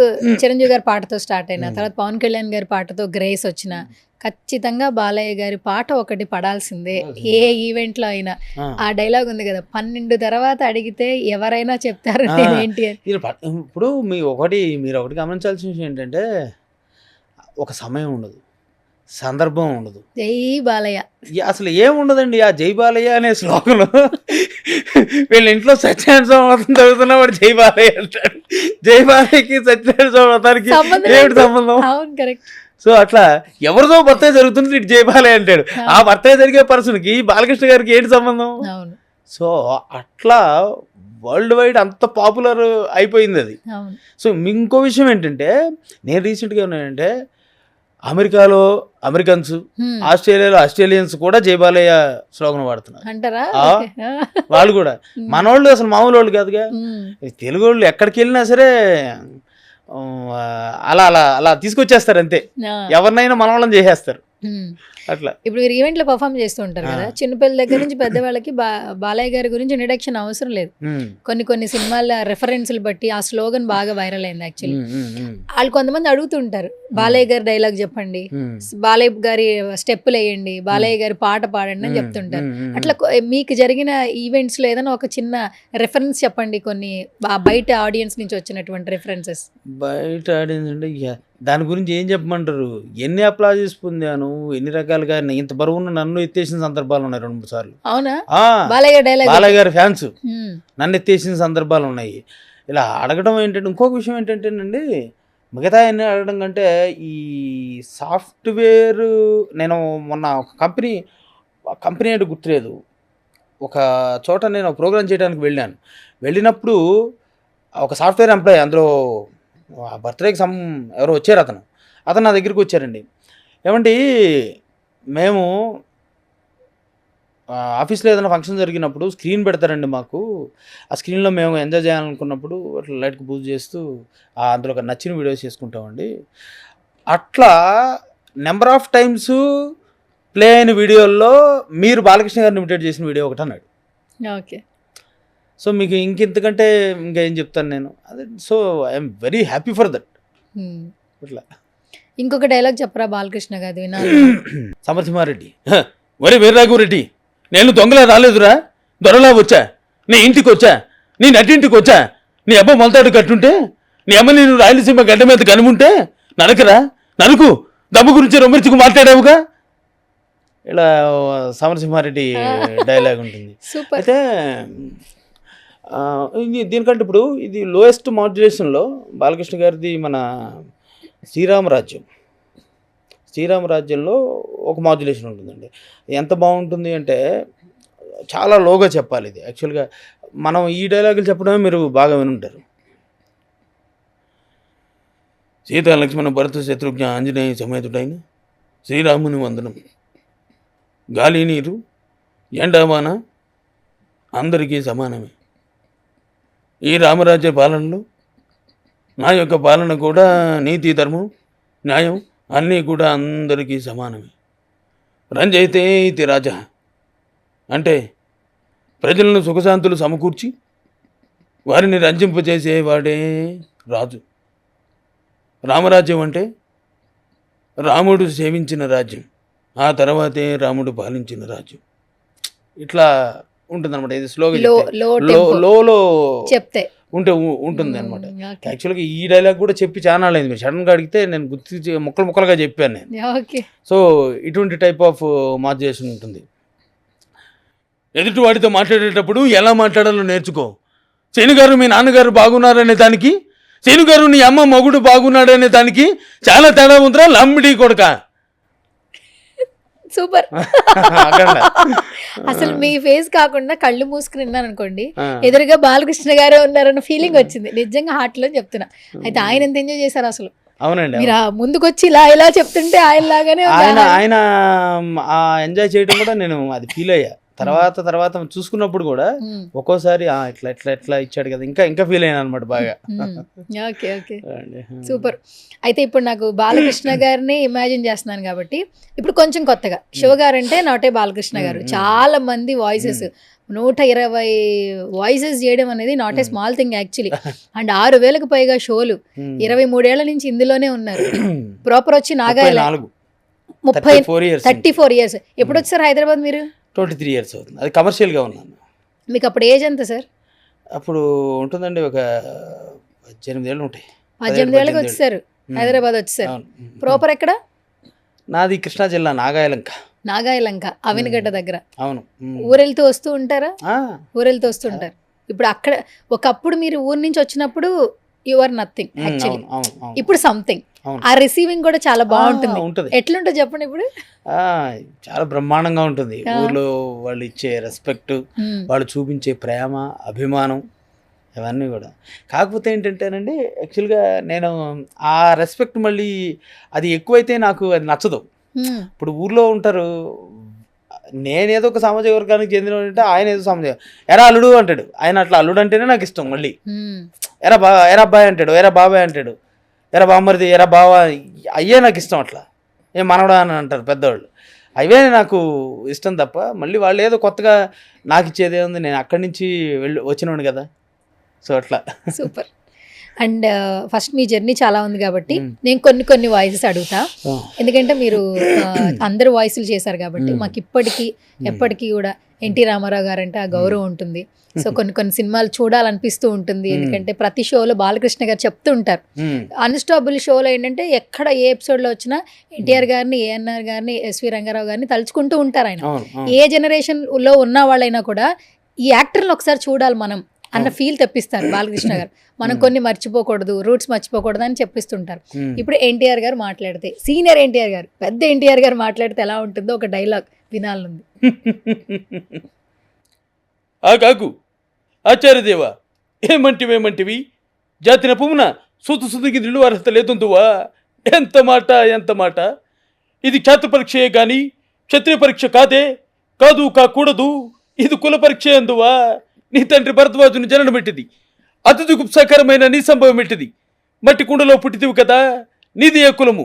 చిరంజీవి గారి పాటతో స్టార్ట్ అయిన తర్వాత పవన్ కళ్యాణ్ గారి పాటతో గ్రేస్ వచ్చిన ఖచ్చితంగా బాలయ్య గారి పాట ఒకటి పడాల్సిందే ఏ ఈవెంట్లో అయినా. ఆ డైలాగ్ ఉంది కదా, 12 తర్వాత అడిగితే ఎవరైనా చెప్తారు ఏంటి అని. ఇప్పుడు మీరు ఒకటి గమనించాల్సిన విషయం ఏంటంటే ఒక సమయం ఉండదు, సందర్భం ఉండదు. జై బాలయ్య అసలు ఏముండదండి. ఆ జై బాలయ్య అనే శ్లోకంలో వీళ్ళ ఇంట్లో సత్యనారాయణ స్వామి వ్రతం చదువుతున్నా వాడు జై బాలయ్య అంటాడు. జై బాలయ్యకి సత్యనారాయణ స్వామి వ్రతానికి ఏమిటి సంబంధం? అవును, కరెక్ట్. సో అట్లా ఎవరిదో బర్త్డే జరుగుతుంది, ఇటు జై బాలయ్య అంటాడు. ఆ బర్త్డే జరిగే పర్సన్కి బాలకృష్ణ గారికి ఏంటి సంబంధం? సో అట్లా వరల్డ్ వైడ్ అంత పాపులర్ అయిపోయింది అది. సో ఇంకో విషయం ఏంటంటే, నేను రీసెంట్గా ఉన్నానంటే అమెరికాలో అమెరికన్స్, ఆస్ట్రేలియాలో ఆస్ట్రేలియన్స్ కూడా జై బాలయ్య స్లోగన్ వాడుతున్నారు అంటారా? వాళ్ళు కూడా మనోళ్ళు అసలు మామూలు వాళ్ళు కాదుగా. తెలుగు వాళ్ళు ఎక్కడికి వెళ్ళినా సరే అలా అలా అలా తీసుకొచ్చేస్తారు అంతే, ఎవరినైనా మన వాళ్ళని చేసేస్తారు. అట్లా. ఇప్పుడు మీరు ఈవెంట్లో పర్ఫామ్ చేస్తూ ఉంటారు కదా, చిన్నపిల్లల దగ్గర నుంచి పెద్దవాళ్ళకి బాలయ్య గారి గురించి ఇంట్రడక్షన్ అవసరం లేదు. కొన్ని సినిమాల రెఫరెన్స్లు బట్టి ఆ స్లోగన్ బాగా వైరల్ అయింది యాక్చువల్లీ. వాళ్ళు కొంతమంది అడుగుతుంటారు, బాలయ్య గారి డైలాగ్ చెప్పండి, బాలయ్య గారి స్టెప్పులు వేయండి, బాలయ్య గారి పాట పాడండి అని చెప్తుంటారు. అట్లా మీకు జరిగిన ఈవెంట్స్ లో ఏదైనా ఒక చిన్న రెఫరెన్స్ చెప్పండి, కొన్ని బయట ఆడియన్స్ నుంచి వచ్చినటువంటి రెఫరెన్సెస్. బయట ఆడియన్స్ అంటే దాని గురించి ఏం చెప్పమంటారు, ఎన్ని అప్లాజెస్ పొందాను, ఎన్ని రకాలుగా ఇంత బరువున్న నన్ను ఎత్తేసిన సందర్భాలు ఉన్నాయి 2-3 సార్లు. అవునా? బాలయ్య డైలాగ్, బాలయ్య గారి ఫ్యాన్స్ నన్ను ఎత్తేసిన సందర్భాలు ఉన్నాయి. ఇలా అడగడం ఏంటంటే, ఇంకొక విషయం ఏంటంటేనండి, మిగతా అన్ని అడగడం కంటే ఈ సాఫ్ట్వేర్, నేను మొన్న ఒక కంపెనీ అంటే గుర్తులేదు, ఒక చోట నేను ప్రోగ్రామ్ చేయడానికి వెళ్ళినప్పుడు ఒక సాఫ్ట్వేర్ ఎంప్లాయీ, అందులో బర్త్డేకి ఎవరో వచ్చారు, అతను నా దగ్గరికి వచ్చారండి. ఏమండి, మేము ఆఫీస్లో ఏదైనా ఫంక్షన్ జరిగినప్పుడు స్క్రీన్ పెడతారండి మాకు, ఆ స్క్రీన్లో మేము ఎంజాయ్ చేయాలనుకున్నప్పుడు అట్లా లైట్కి పూజ చేస్తూ అందులో ఒక నచ్చిన వీడియోస్ చేసుకుంటామండి. అట్లా నెంబర్ ఆఫ్ టైమ్స్ ప్లే అయిన వీడియోల్లో మీరు బాలకృష్ణ గారిని ఇమిటేట్ చేసిన వీడియో ఒకటి అన్నాడు. ఓకే. సో మీకు ఇంకెంతకంటే ఇంకా ఏం చెప్తాను నేను, అదే. So I'm very happy for that. ఇట్లా ఇంకొక డైలాగ్ చెప్పరా బాలకృష్ణ గారు వినాలి. సమరసింహారెడ్డి, వరి వీరరాఘవరెడ్డి, నేను దొంగలా రాలేదురా, దొరలా వచ్చా, నీ ఇంటికి వచ్చా, నీ నటింటికి వచ్చా, నీ అబ్బ మొలతాడు కట్టుంటే, నీ అమ్మ నేను రాయలసీమ గడ్డ మీద కనుముంటే నరకరా, నరుకు, దమ్ము గురించి రొమ్మిర్చుకు మాట్లాడావుగా, ఇలా సమరసింహారెడ్డి డైలాగ్ ఉంటుంది. అయితే దీనికంటే ఇప్పుడు ఇది లోయెస్ట్ మాడ్యులేషన్లో బాలకృష్ణ గారిది మన శ్రీరామరాజ్యంలో ఒక మాడ్యులేషన్ ఉంటుందండి. ఎంత బాగుంటుంది అంటే చాలా లోగా చెప్పాలి ఇది. యాక్చువల్గా మనం ఈ డైలాగులు చెప్పడమే మీరు బాగా వినుంటారు. సీతా లక్ష్మణ భరత శత్రుఘ్న ఆంజనేయ సమేతుడైన శ్రీరాముని వందనం. గాలి నీరు ఎండావాన అందరికీ సమానమే. ఈ రామరాజ్య పాలనలో నా యొక్క పాలన కూడా నీతి, ధర్మం, న్యాయం అన్నీ కూడా అందరికీ సమానమే. రంజైతే ఇది రాజా అంటే ప్రజలను సుఖశాంతులు సమకూర్చి వారిని రంజింపజేసేవాడే రాజు. రామరాజ్యం అంటే రాముడు సేవించిన రాజ్యం, ఆ తర్వాతే రాముడు పాలించిన రాజ్యం. ఇట్లా ఉంటుంది అనమాట. ఇది స్లోగా లోలో చెప్తే ఉంటుంది అనమాట. యాక్చువల్గా ఈ డైలాగ్ కూడా చెప్పి చాలా అయింది, మీరు సడన్గా అడిగితే నేను గుర్తు ముక్కలుగా చెప్పాను నేను. సో ఇటువంటి టైప్ ఆఫ్ మాడ్యులేషన్ ఉంటుంది. ఎదుటి వాడితో మాట్లాడేటప్పుడు ఎలా మాట్లాడాలో నేర్చుకో. శనిగారు మీ నాన్నగారు బాగున్నారనే దానికి, శనిగారు నీ అమ్మ మొగుడు బాగున్నాడనే దానికి చాలా తేడా ఉందిరా లంబడి కొడక. సూపర్. అసలు మీ ఫేస్ కాకుండా కళ్ళు మూసుకుని విన్నాను అనుకోండి, ఎదురుగా బాలకృష్ణ గారే ఉన్నారన్న ఫీలింగ్ వచ్చింది, నిజంగా హార్ట్ లో చెప్తున్నా. అయితే ఆయన ఎంత ఎంజాయ్ చేశారు అసలు. అవునండి, మీరు ముందుకు వచ్చి ఇలా చెప్తుంటే ఆయన లాగానే ఆయన ఎంజాయ్ చేయడం కూడా నేను అది ఫీల్ అయ్యా. తర్వాత చూసుకున్నప్పుడు కూడా ఒక్కోసారి ఇట్లా ఇచ్చాడు కదా, ఇంకా ఫీల్ అయ్యాను అనమాట బాగా. Okay okay, super. అయితే ఇప్పుడు నాకు బాలకృష్ణ గారిని ఇమాజిన్ చేస్తున్నాను కాబట్టి ఇప్పుడు కొంచెం కొత్తగా శివ గారు అంటే నాటే బాలకృష్ణ గారు, చాలా మంది వాయిసెస్ 120 వాయిసెస్ చేయడం అనేది not a small thing actually. And 6,000కు పైగా షోలు, 23 ఏళ్ల నుంచి ఇందులోనే ఉన్నారు. ప్రాపర్ వచ్చి నాగాయల 34 ఇయర్స్. ఎప్పుడు వచ్చారు హైదరాబాద్ మీరు? 23 ఇయర్స్ అవుతుంది. అది కమర్షియల్గా ఉన్నాను. మీకు అప్పుడు ఏజ్ ఎంత సార్? అప్పుడు ఉంటుందండి ఒక 18 ఏళ్ళు ఉంటాయి. 18 ఏళ్ళకి వచ్చేసారు హైదరాబాద్ వచ్చేసారు. ప్రాపర్ ఎక్కడ? నాది కృష్ణా జిల్లా నాగాయలంక అవినగడ్డ దగ్గర. అవును. ఊరెళ్తూ వస్తూ ఉంటారా? ఊరెళ్తూ వస్తుంటారు. ఇప్పుడు అక్కడ ఒకప్పుడు మీరు ఊరు నుంచి వచ్చినప్పుడు యు ఆర్ నథింగ్ యాక్చువల్లీ, ఇప్పుడు సంథింగ్. ఆ రిసీవింగ్ కూడా చాలా బాగుంటుంది. ఎట్లుంటుంది చెప్పండి ఇప్పుడు? చాలా బ్రహ్మాండంగా ఉంటుంది. ఊర్లో వాళ్ళు ఇచ్చే రెస్పెక్ట్, వాళ్ళు చూపించే ప్రేమ, అభిమానం, ఇవన్నీ కూడా. కాకపోతే ఏంటంటేనండి, యాక్చువల్గా నేను ఆ రెస్పెక్ట్ మళ్ళీ అది ఎక్కువైతే నాకు అది నచ్చదు. ఇప్పుడు ఊర్లో ఉంటారు, నేనేదో ఒక సామాజిక వర్గానికి చెందిన అంటే ఆయన ఏదో సామాజిక ఎరా అల్లుడు అంటాడు, ఆయన అట్లా అల్లుడు అంటేనే నాకు ఇష్టం. మళ్ళీ ఎరా అబ్బాయి అంటాడు, ఎరా బాబాయ్ అంటాడు, ఎరా బామ్మరిది, ఎరా బావ, అయ్యే నాకు ఇష్టం. అట్లా ఏం మనవడా అని అంటారు పెద్దవాళ్ళు. అవే నాకు ఇష్టం తప్ప మళ్ళీ వాళ్ళు ఏదో కొత్తగా నాకు ఇచ్చేదే ఉంది, నేను అక్కడి నుంచి వచ్చినోడు కదా. సో అట్లా. Super. And first me journey చాలా ఉంది కాబట్టి నేను కొన్ని వాయిసెస్ అడుగుతా, ఎందుకంటే మీరు అందరు వాయిస్లు చేశారు కాబట్టి మాకు ఎప్పటికీ కూడా ఎన్టీ రామారావు గారు అంటే ఆ గౌరవం ఉంటుంది. సో కొన్ని సినిమాలు చూడాలనిపిస్తూ ఉంటుంది, ఎందుకంటే ప్రతి షోలో బాలకృష్ణ గారు చెప్తూ ఉంటారు. అన్స్టాపుల్ షోలో ఏంటంటే ఎక్కడ ఏ ఎపిసోడ్లో వచ్చినా ఎన్టీఆర్ గారిని, ఏఎన్ఆర్ గారిని, ఎస్వి రంగారావు గారిని తలుచుకుంటూ ఉంటారు ఆయన. ఏ జనరేషన్లో ఉన్న వాళ్ళైనా కూడా ఈ యాక్టర్ని ఒకసారి చూడాలి మనం అన్న ఫీల్ తెప్పిస్తారు బాలకృష్ణ గారు. మనం కొన్ని మర్చిపోకూడదు, రూట్స్ మర్చిపోకూడదు అని చెప్పిస్తుంటారు. ఇప్పుడు ఎన్టీఆర్ గారు మాట్లాడితే, సీనియర్ ఎన్టీఆర్ గారు, పెద్ద ఎన్టీఆర్ గారు మాట్లాడితే ఎలా ఉంటుందో ఒక డైలాగ్ వినాలనుంది. ఆగాగు ఆచార్యదేవా, ఏమంటివి జాతిన పువ్వున సుతుకి నిల్లు అర్హత లేదుందువా? ఎంత మాట ఇది ఖ్యాత పరీక్షయే గాని క్షత్రియ పరీక్ష కాకూడదు. ఇది కుల పరీక్ష అందువా? నీ తండ్రి భరద్వాజుని జననం పెట్టింది, అతి గుప్సకరమైన నీ సంభవం పెట్టింది. మట్టి కుండలో పుట్టితివి కదా, నీది ఏ కులము?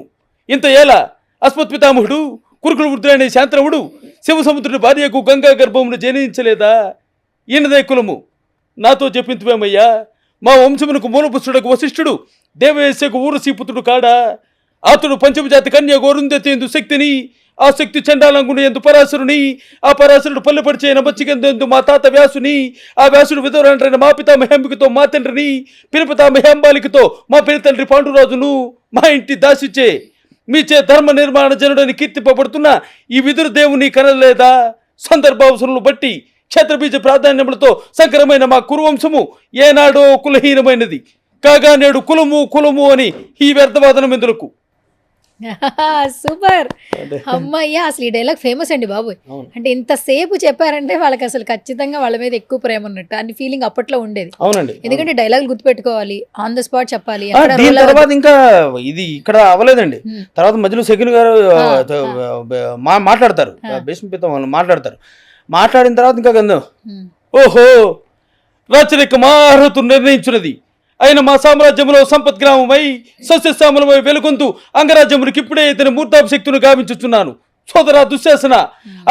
ఇంత ఏలా అస్మత్పితామహుడు కురుకుల వృద్ధుడైన శాంతనవుడు శివసముద్రుడి భార్యకు గంగా గర్భమును జనించలేదా? ఈయనదే కులము. నాతో చెప్పింతువేమయ్యా, మా వంశమునకు మూలపుష్టుడకు వశిష్ఠుడు దేవయేశకు ఊరసీపుత్రుడు కాడా? అతడు పంచమజాతి కన్య గోరుందెత్తేందు శక్తిని, ఆ శక్తి చండాలంగుని ఎందు పరాశరుని, ఆ పరాశరుడు పల్లెపడిచే నమచ్చిగందు మా తాత వ్యాసుని, ఆ వ్యాసుడు విధవరంటైన మా పితామహ్యాంబికతో మా తండ్రిని, పినపితామహ్యాంబాలికతో మా పినతండ్రి పాండురాజును మా ఇంటి దాసిచ్చే మీచే ధర్మ నిర్మాణ జనుడని కీర్తింపబడుతున్న ఈ విదురు దేవుని కనలేదా? సందర్భావసరములు బట్టి క్షేత్రబీజ ప్రాధాన్యములతో సంకరమైన మా కురువంశము ఏనాడో కులహీనమైనది కాగా నేడు కులము అని ఈ వ్యర్థవాదనం ఎందులకు? సూపర్. అమ్మయ్యా, అసలు ఈ డైలాగ్ ఫేమస్ అండి బాబోయ్. అంటే ఇంతసేపు చెప్పారంటే వాళ్ళకి అసలు ఖచ్చితంగా వాళ్ళ మీద ఎక్కువ ప్రేమ ఉన్నట్టు అని ఫీలింగ్ అప్పట్లో ఉండేది. అవునండి. ఎందుకంటే డైలాగ్ గుర్తుపెట్టుకోవాలి, ఆన్ ద స్పాట్ చెప్పాలి. దీని తర్వాత ఇంకా ఇది ఇక్కడ అవ్వలేదండి. తర్వాత మధ్యలో సెకండ్ గారు మాట్లాడతారు, భీష్మపితం వాళ్ళు మాట్లాడిన తర్వాత ఇంకా గంధం, ఓహో రాచరిక మా అర్హతను నిర్ణయించున్నది అయిన మా సామ్రాజ్యంలో సంపత్ గ్రామమై సస్యశ్యామలమై వెలుగొందు అంగరాజ్యమునికి ఇప్పుడే ఇతని మూర్తాభిశక్తును గావించుచున్నాను. సోదరా దుశ్శాసన,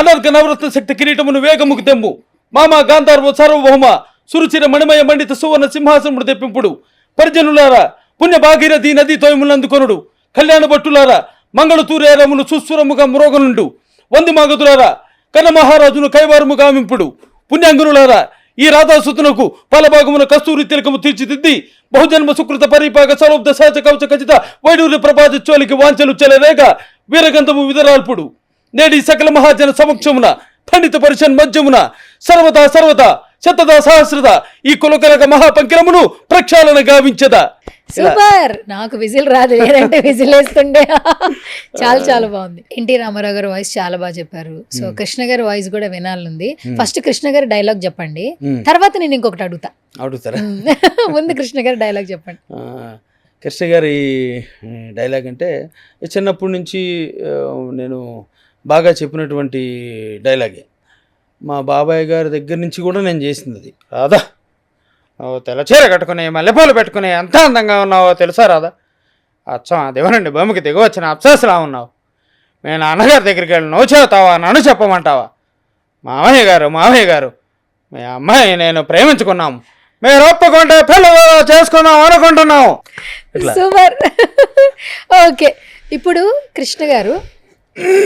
అనర్ఘ నవరత్న శక్తి కిరీటమును వేగముకు తెమ్ము. మామ గాంధార్వ సార్వభౌమ సురుచిర మణిమయ మండిత సువర్ణ సింహాసనముడు తెప్పింపుడు. పరిజనులారా, పుణ్య భాగీరథి నది తోయములందుకొనుడు. కళ్యాణ భట్టులారా, మంగళ తూరేరమును సుస్వరముగా మ్రోగనుండు. వంది మాగదులారా, కన్న మహారాజును కైవారము గావింపుడు. పుణ్యాంగునులారా, ఈ రాధాసుతునకు పలభాగమున కస్తూరి తిలకము తీర్చిదిద్ది బహుజన్మ సుకృత పరిపాక సలోబ్ద సహజ కవచ ఖచ్చిత వైడూర్య ప్రభాజ చోలికి వాంఛలు చెలరేగ వీరగంధము విదరాల్పుడు. నేడి సకల మహాజన సమక్షమున పండిత పరిషన్ మధ్యమున సర్వదా శతదా సహస్రద ఈ కులకలక మహాపంకిరమును ప్రక్షాళన గావించదా. సూపర్. నాకు విజిల్ రాదు, లేదంటే విజిల్ వేస్తుండే. చాలా బాగుంది. ఎన్టీ రామారావు గారు వాయిస్ చాలా బాగా చెప్పారు. సో కృష్ణ గారి వాయిస్ కూడా వినాలనుంది. ఫస్ట్ కృష్ణ గారి డైలాగ్ చెప్పండి, తర్వాత నేను ఇంకొకటి అడుగుతారా? ముందు కృష్ణ గారి డైలాగ్ చెప్పండి. కృష్ణ గారి డైలాగ్ అంటే చిన్నప్పటి నుంచి నేను బాగా చెప్పినటువంటి డైలాగే. మా బాబాయ్ గారి దగ్గర నుంచి కూడా నేను చేసింది అది. రాదా, తెల్ల చీర కట్టుకుని మల్లెపూలు పెట్టుకుని ఎంత అందంగా ఉన్నావో తెలుసా రాదా? అచ్చం అదేమోనండి భూమికి దిగి వచ్చిన అప్సరసలా ఉన్నావు. నేను నాన్నగారి దగ్గరికి వెళ్ళి నువ్వు చెబుతావా, నన్ను చెప్పమంటావా? మామయ్య గారు మీ అమ్మాయి నేను ప్రేమించుకున్నాము, మీరు ఒప్పుకుంటే పెళ్ళి చేసుకున్నాం అనుకుంటున్నాం. సూపర్. ఓకే, ఇప్పుడు కృష్ణ గారు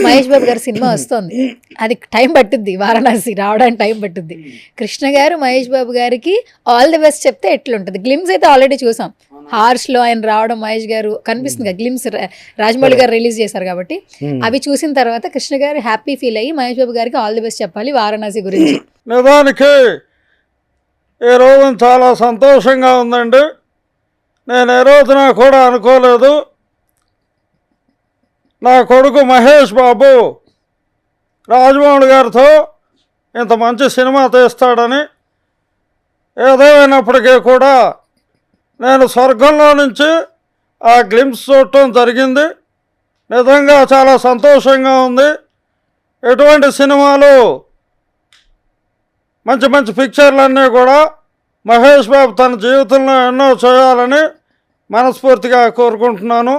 మహేష్ బాబు గారి సినిమా వస్తుంది, అది టైం పట్టుద్ది, వారణాసి రావడానికి టైం పట్టుద్ది. కృష్ణ గారు మహేష్ బాబు గారికి ఆల్ ది బెస్ట్ చెప్తే ఎట్లుంటుంది? గ్లిమ్స్ అయితే ఆల్రెడీ చూసాం, హార్ష్లో ఆయన రావడం మహేష్ గారు కనిపిస్తుంది కదా, గ్లిమ్స్ రాజమౌళి గారు రిలీజ్ చేశారు కాబట్టి అవి చూసిన తర్వాత కృష్ణ గారు హ్యాపీ ఫీల్ అయ్యి మహేష్ బాబు గారికి ఆల్ ది బెస్ట్ చెప్పాలి వారణాసి గురించి. నిజానికి ఈ రోజు చాలా సంతోషంగా ఉందండి. నేను ఏ రోజున కూడా అనుకోలేదు నా కొడుకు మహేష్ బాబు రాజమౌళి గారితో ఇంత మంచి సినిమా తీస్తాడని. ఏదేమైనప్పటికీ కూడా నేను స్వర్గంలో నుంచి ఆ గ్లింప్స్ చూడటం జరిగింది. నిజంగా చాలా సంతోషంగా ఉంది. ఎటువంటి సినిమాలు మంచి మంచి పిక్చర్లన్నీ కూడా మహేష్ బాబు తన జీవితంలో ఎన్నో చేయాలని మనస్ఫూర్తిగా కోరుకుంటున్నాను.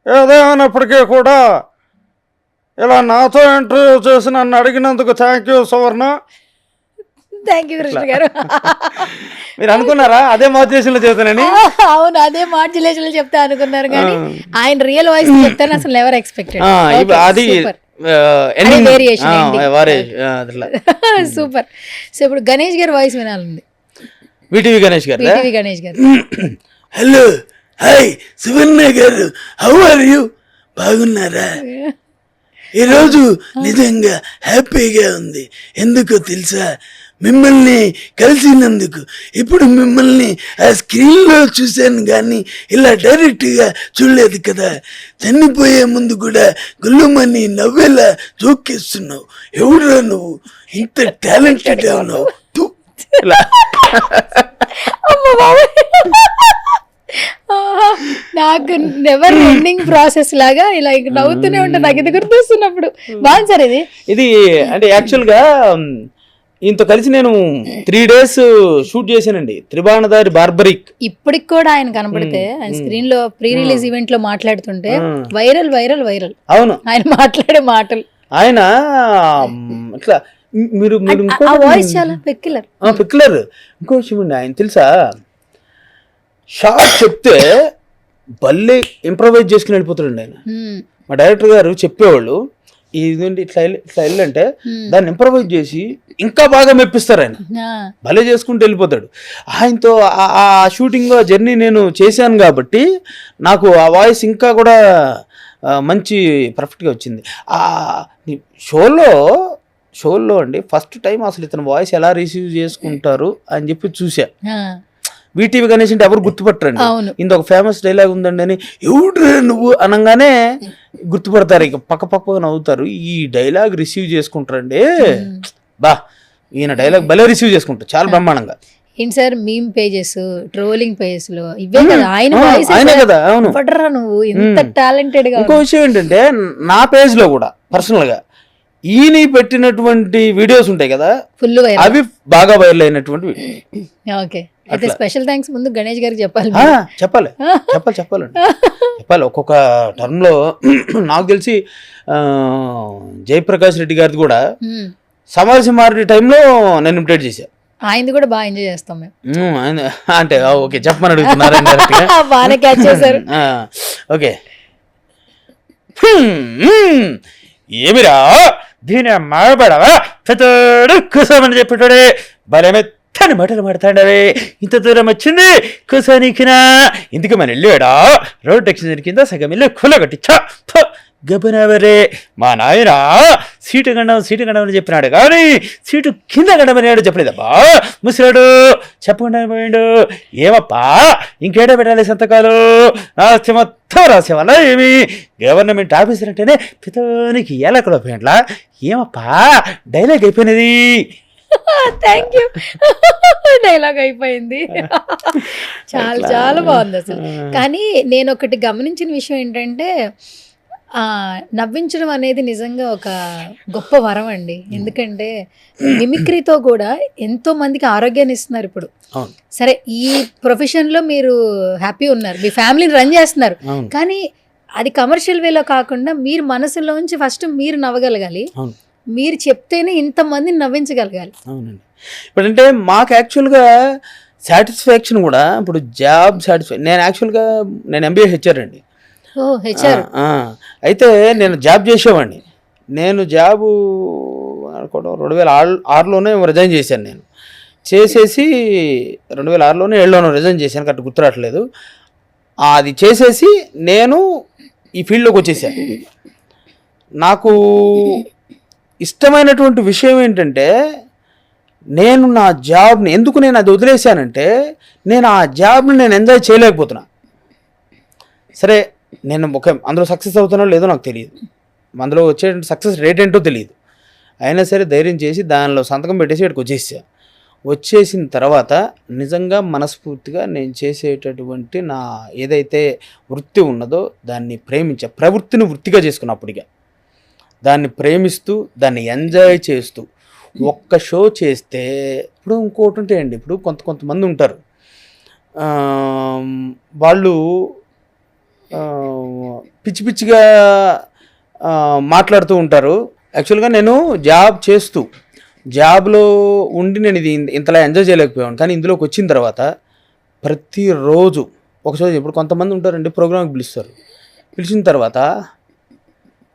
ఏదేమైనప్పటికీ కూడా ఇలా నాతో ఇంటర్వ్యూ చేసి నన్ను అడిగినందుకు thank you Suvarna. Thank you Krishna గారు. మీరు అనుకున్నారా అదే మోటివేషన్లో చెబుతానని? అవును, అదే మాడ్యులేషన్ చెప్తా అనుకున్నారు కానీ ఆయన రియల్ వాయిస్ చెప్తాను అసలు ఎవరు ఎక్స్పెక్టెడ్. అది సూపర్. సో ఇప్పుడు గణేష్ గారి వాయిస్ వినాలండి. విటివి గణేష్ గారు. విటివి గణేష్ గారు. హలో, హాయ్ సువర్ణ గారు, హౌ ఆర్ యూ? బాగున్నారా? ఈరోజు నిజంగా హ్యాపీగా ఉంది. ఎందుకో తెలుసా? మిమ్మల్ని కలిసినందుకు. ఇప్పుడు మిమ్మల్ని ఆ స్క్రీన్లో చూశాను కానీ ఇలా డైరెక్ట్గా చూడలేదు కదా. చనిపోయే ముందు కూడా గుల్లుమని నవ్వేలా జోకేస్తున్నావు. ఎవడురా నువ్వు? ఇంత టాలెంటెడ్ ఉన్నావు. నాకు నెవర్ ఎండింగ్ ప్రాసెస్ లాగా ఇలా ఇంక నవ్వుతూనే ఉంటాను. నాకు ఇది గుర్తొస్తున్నప్పుడు బాగుంది సార్. ఇది అంటే యాక్చువల్గా ఇంత కలిసి నేను 3 days షూట్ చేశానండి. త్రిబాణదారి బార్బరిక్. ఇప్పటికి కూడా ఆయన కనపడితే ఆయన స్క్రీన్ లో ప్రీ రిలీజ్ ఈవెంట్ లో మాట్లాడుతుంటే వైరల్ వైరల్ వైరల్. అవును, ఆయన మాట్లాడే మాటలు, ఆయన ఇట్లా మీరు ఆ వాయిస్ చాలా పెక్యులర్. ఇంకో విషయం అండి, ఆయన తెలుసా షార్ట్ చెప్తే భలే ఇంప్రవైజ్ చేసుకుని వెళ్ళిపోతాడండి ఆయన. మా డైరెక్టర్ గారు చెప్పేవాళ్ళు ఇదేంటి ఇట్లా అంటే దాన్ని ఇంప్రవైజ్ చేసి ఇంకా బాగా మెప్పిస్తారు ఆయన. భలే చేసుకుంటూ వెళ్ళిపోతాడు. ఆయనతో ఆ షూటింగ్ జర్నీ నేను చేశాను కాబట్టి నాకు ఆ వాయిస్ ఇంకా కూడా మంచి పర్ఫెక్ట్గా వచ్చింది. ఆ షోలో అండి ఫస్ట్ టైం అసలు ఇతను వాయిస్ ఎలా రిసీవ్ చేసుకుంటారు అని చెప్పి చూసా. వీటీవీ గణేష్ అంటే ఎవరు గుర్తుపట్టరండి. ఇంత ఒక ఫేమస్ డైలాగ్ ఉందండి అని ఎవడ్రా నువ్వు అనగానే గుర్తుపడతారు, ఇక పక్కగా నవ్వుతారు. ఈ డైలాగ్ రిసీవ్ చేసుకుంటారండి. బా, ఈయన డైలాగ్ భలే రిసీవ్ చేసుకుంటారు చాలా బ్రహ్మాండంగా. ఏంటి sir meme pages, trolling pages లో ఇవే కదా ఆయన వాయిస్. ఆయనే కదా. అవును, పడరా నువ్వు ఇంత టాలెంటెడ్ గా. ఇంకో విషయం ఏంటంటే నా పేజ్ లో కూడా పర్సనల్ గా ఈయన పెట్టినటువంటి వీడియోస్ ఉంటాయి కదా, ఫుల్ వైరల్, అవి బాగా వైరల్ అయినటువంటి. ఓకే, అయితే స్పెషల్ థ్యాంక్స్ ముందు గణేష్ గారికి చెప్పాలి. చెప్పాలి. ఒక్కొక్క టర్మ్ లో నాకు తెలిసి జయప్రకాష్ రెడ్డి గారిది కూడా సమరసింహారెడ్డి టైంలో నేను ఇమిటేట్ చేశాను. ఆయనది కూడా బాగా ఎంజాయ్ చేస్తాం మేము. అంటే ఓకే చెప్పమని అడుగుతున్నారు. బాగా క్యాచ్ చేశారు. ఓకే, ఏమిరా దీని మాడబడవా పెద్దడు కూసామని చెప్పేటాడే బలమే తన మాటలు మాడతాడవే. ఇంత దూరం వచ్చింది కూసానికినా ఇందుకు మన వెళ్ళాడా రోడ్ ఎక్సిడెంట్ కింద సగం ఇల్లు కులగట్టిచ్చా గబనవరే. మా నాయన సీటు గండం అని చెప్పినాడు కానీ సీటు కింద గండమని చెప్పలేదబ్బా. ముసిరాడు చెప్పకుండా పోయిండు. ఏమప్పా ఇంకేడా పెట్టాలి సంతకాలు? రాస్తే మొత్తం రాసేవాళ్ళ ఏమి? గవర్నమెంట్ ఆఫీసర్ అంటేనే పితోనికి ఎలకలో పోయినట్లా. ఏమప్పా డైలాగ్ అయిపోయినది. థ్యాంక్ యూ, డైలాగ్ అయిపోయింది. చాలా బాగుంది అసలు. కానీ నేను ఒకటి గమనించిన విషయం ఏంటంటే నవ్వించడం అనేది నిజంగా ఒక గొప్ప వరం అండి. ఎందుకంటే మిమిక్రీతో కూడా ఎంతో మందికి ఆరోగ్యాన్ని ఇస్తున్నారు ఇప్పుడు. సరే, ఈ ప్రొఫెషన్లో మీరు హ్యాపీ ఉన్నారు, మీ ఫ్యామిలీని రన్ చేస్తున్నారు, కానీ అది కమర్షియల్ వేలో కాకుండా మీరు మనసులోంచి ఫస్ట్ మీరు నవ్వగలగాలి. మీరు చెప్తేనే ఇంతమందిని నవ్వించగలగాలి. అవునండి. ఇప్పుడంటే మాకు యాక్చువల్గా సాటిస్ఫాక్షన్ కూడా ఇప్పుడు జాబ్ సాటిస్ఫాక్షన్. నేను యాక్చువల్గా MBA హెచ్ఆర్ అండి. అయితే నేను జాబ్ చేసేవాడిని. నేను జాబు అనుకోవడం 2006లోనే రిజైన్ చేశాను. నేను చేసేసి 2006లోనే 7లోనో రిజైన్ చేశాను, కరెక్ట్ గుర్తురావట్లేదు. అది చేసేసి నేను ఈ ఫీల్డ్లోకి వచ్చేసాను. నాకు ఇష్టమైనటువంటి విషయం ఏంటంటే నేను నా జాబ్ని ఎందుకు నేను అది వదిలేశానంటే నేను ఆ జాబ్ని నేను ఎంజాయ్ చేయలేకపోతున్నా. సరే, నేను అందులో సక్సెస్ అవుతానో లేదో నాకు తెలియదు, అందులో వచ్చే సక్సెస్ రేట్ ఏంటో తెలియదు. అయినా సరే ధైర్యం చేసి దానిలో సంతకం పెట్టేసి ఇక్కడికి వచ్చేసిన తర్వాత నిజంగా మనస్ఫూర్తిగా నేను చేసేటటువంటి నా ఏదైతే వృత్తి ఉన్నదో దాన్ని ప్రవృత్తిని వృత్తిగా చేసుకున్నప్పటిగా దాన్ని ప్రేమిస్తూ దాన్ని ఎంజాయ్ చేస్తూ ఒక్క షో చేస్తే ఇప్పుడు ఇంకోటి ఉంటాయండి. ఇప్పుడు కొంతమంది ఉంటారు, వాళ్ళు పిచ్చిగా మాట్లాడుతూ ఉంటారు. యాక్చువల్గా నేను జాబ్లో ఉండి నేను ఇది ఇంతలా ఎంజాయ్ చేయలేకపోయాను. కానీ ఇందులోకి వచ్చిన తర్వాత ప్రతిరోజు ఒకసారి ఇప్పుడు కొంతమంది ఉంటారండి, ప్రోగ్రామ్కి పిలిచిన తర్వాత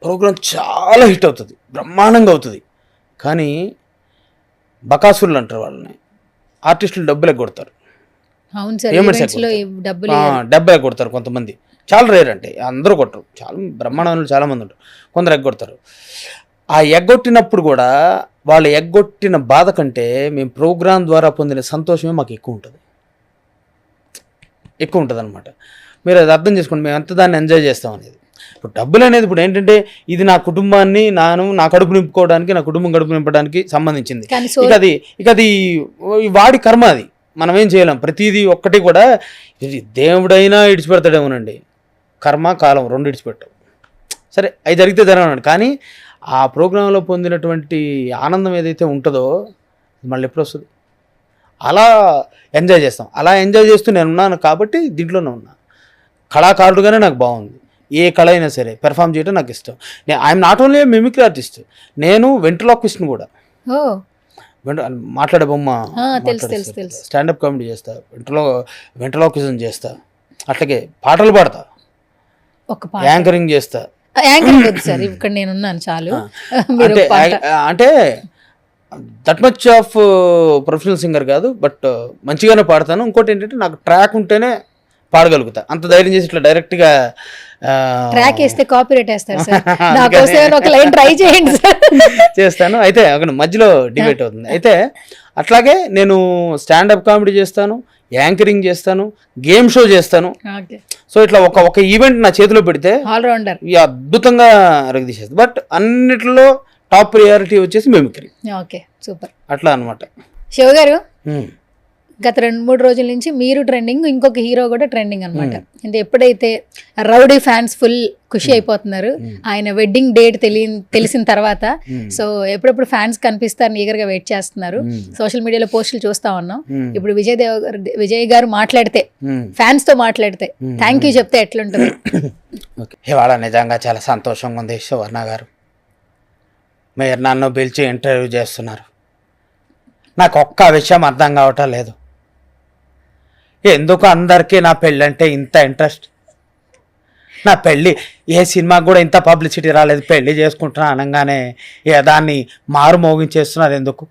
ప్రోగ్రామ్ చాలా హిట్ అవుతుంది, బ్రహ్మాండంగా అవుతుంది. కానీ బకాసురులు అంటారు వాళ్ళని, ఆర్టిస్టులు డబ్బులు ఎగ్గొడతారు, అవును సార్, పేమెంట్స్ events లో డబ్బులు డబ్బులు ఎగ్గొడతారు. కొంతమంది చాలా రేర్ అంటే అందరూ కొట్టరు, చాలా బ్రహ్మాండంలో చాలామంది ఉంటారు, కొందరు ఎగ్గొడతారు. ఆ ఎగ్గొట్టినప్పుడు కూడా వాళ్ళు ఎగ్గొట్టిన బాధ కంటే మేము ప్రోగ్రాం ద్వారా పొందిన సంతోషమే మాకు ఎక్కువ ఉంటుంది అనమాట. మీరు అది అర్థం చేసుకోండి, మేము ఎంత దాన్ని ఎంజాయ్ చేస్తాం అనేది. ఇప్పుడు డబ్బులు అనేది ఇప్పుడు ఏంటంటే ఇది నా కుటుంబాన్ని నా కడుపు నింపుకోవడానికి, నా కుటుంబం కడుపు నింపడానికి సంబంధించింది. కానీ ఇక అది వాడి కర్మ, అది మనం ఏం చేయలేం. ప్రతిదీ ఒక్కటి కూడా ఇది దేవుడైనా ఇడిచిపెడతాడేమోనండి, కర్మ కాలం రెండు ఇడిచిపెట్టాం. సరే అవి జరిగితే జరగనండి, కానీ ఆ ప్రోగ్రాంలో పొందినటువంటి ఆనందం ఏదైతే ఉంటుందో మళ్ళీ ఎప్పుడు వస్తుంది. అలా ఎంజాయ్ చేస్తాం. అలా ఎంజాయ్ చేస్తూ నేను ఉన్నాను కాబట్టి దీంట్లోనే ఉన్నా. కళాకారుడుగానే నాకు బాగుంది. ఏ కళ అయినా సరే పెర్ఫామ్ చేయడం నాకు ఇష్టం. I'm not only mimicry artist, నేను వెంట్రలాక్విస్ట్ని కూడా. ఓ మాట్లాడే బొమ్మ, తెలుసు. స్టాండప్ కామెడీ చేస్తా, వెంట్రలాక్విజం చేస్తా, అట్లాగే పాటలు పాడతా, ఒక పాట యాంకరింగ్ చేస్తా. యాంకరింగ్ వద్దు సార్, ఇక్కడ నేను ఉన్నాను చాలు. మీరు అంటే that much of professional singer కాదు, బట్ మంచిగానే పాడతాను. ఇంకోటి ఏంటంటే నాకు ట్రాక్ ఉంటేనే పాడగలుగుతా. అంత ధైర్యం చేసి ఇట్లా డైరెక్ట్గా ట్రాక్ వేస్తే కాపీరైట్ వేస్తారు సార్. నాకోసం ఒక లైన్ ట్రై చేయండి సార్. చేస్తాను. అయితే అక్కడ మధ్యలో డిబేట్ అవుతుంది. అయితే అట్లాగే నేను స్టాండప్ కామెడీ చేస్తాను, యాంకరింగ్ చేస్తాను, గేమ్ షో చేస్తాను. సో ఇట్లా ఒక ఈవెంట్ నా చేతిలో పెడితే ఆల్రౌండర్ అద్భుతంగా రగదీసేస్తుంది. బట్ అన్నిటిలో టాప్ ప్రియారిటీ వచ్చేసి మిమిక్రీ. Okay, super. అట్లా అనమాట. శివ గారు, గత 2-3 రోజుల నుంచి మీరు ట్రెండింగ్, ఇంకొక హీరో కూడా ట్రెండింగ్ అనమాట. అంటే ఎప్పుడైతే రౌడీ ఫ్యాన్స్ ఫుల్ ఖుషి అయిపోతున్నారు ఆయన వెడ్డింగ్ డేట్ తెలిసిన తర్వాత. సో ఎప్పుడెప్పుడు ఫ్యాన్స్ కనిపిస్తారని ఈగర్గా వెయిట్ చేస్తున్నారు. సోషల్ మీడియాలో పోస్టులు చూస్తా ఉన్నాం. ఇప్పుడు విజయ్ గారు మాట్లాడితే, ఫ్యాన్స్ తో మాట్లాడితే థ్యాంక్ యూ చెప్తే ఎట్లుంటుంది? ఇవాళ నిజంగా చాలా సంతోషంగా ఉంది సువర్ణ గారు, మీరు నన్ను పిలిచి ఇంటర్వ్యూ చేస్తున్నారు. నాకు ఒక్క విషయం అర్థం కావటం లేదు, ఎందుకు అందరికీ నా పెళ్ళంటే ఇంత ఇంట్రెస్ట్. నా పెళ్ళి ఏ సినిమాకి కూడా ఇంత పబ్లిసిటీ రాలేదు. పెళ్ళి చేసుకుంటున్నా అనగానే దాన్ని మారు మోగించేస్తున్నారు ఎందుకు,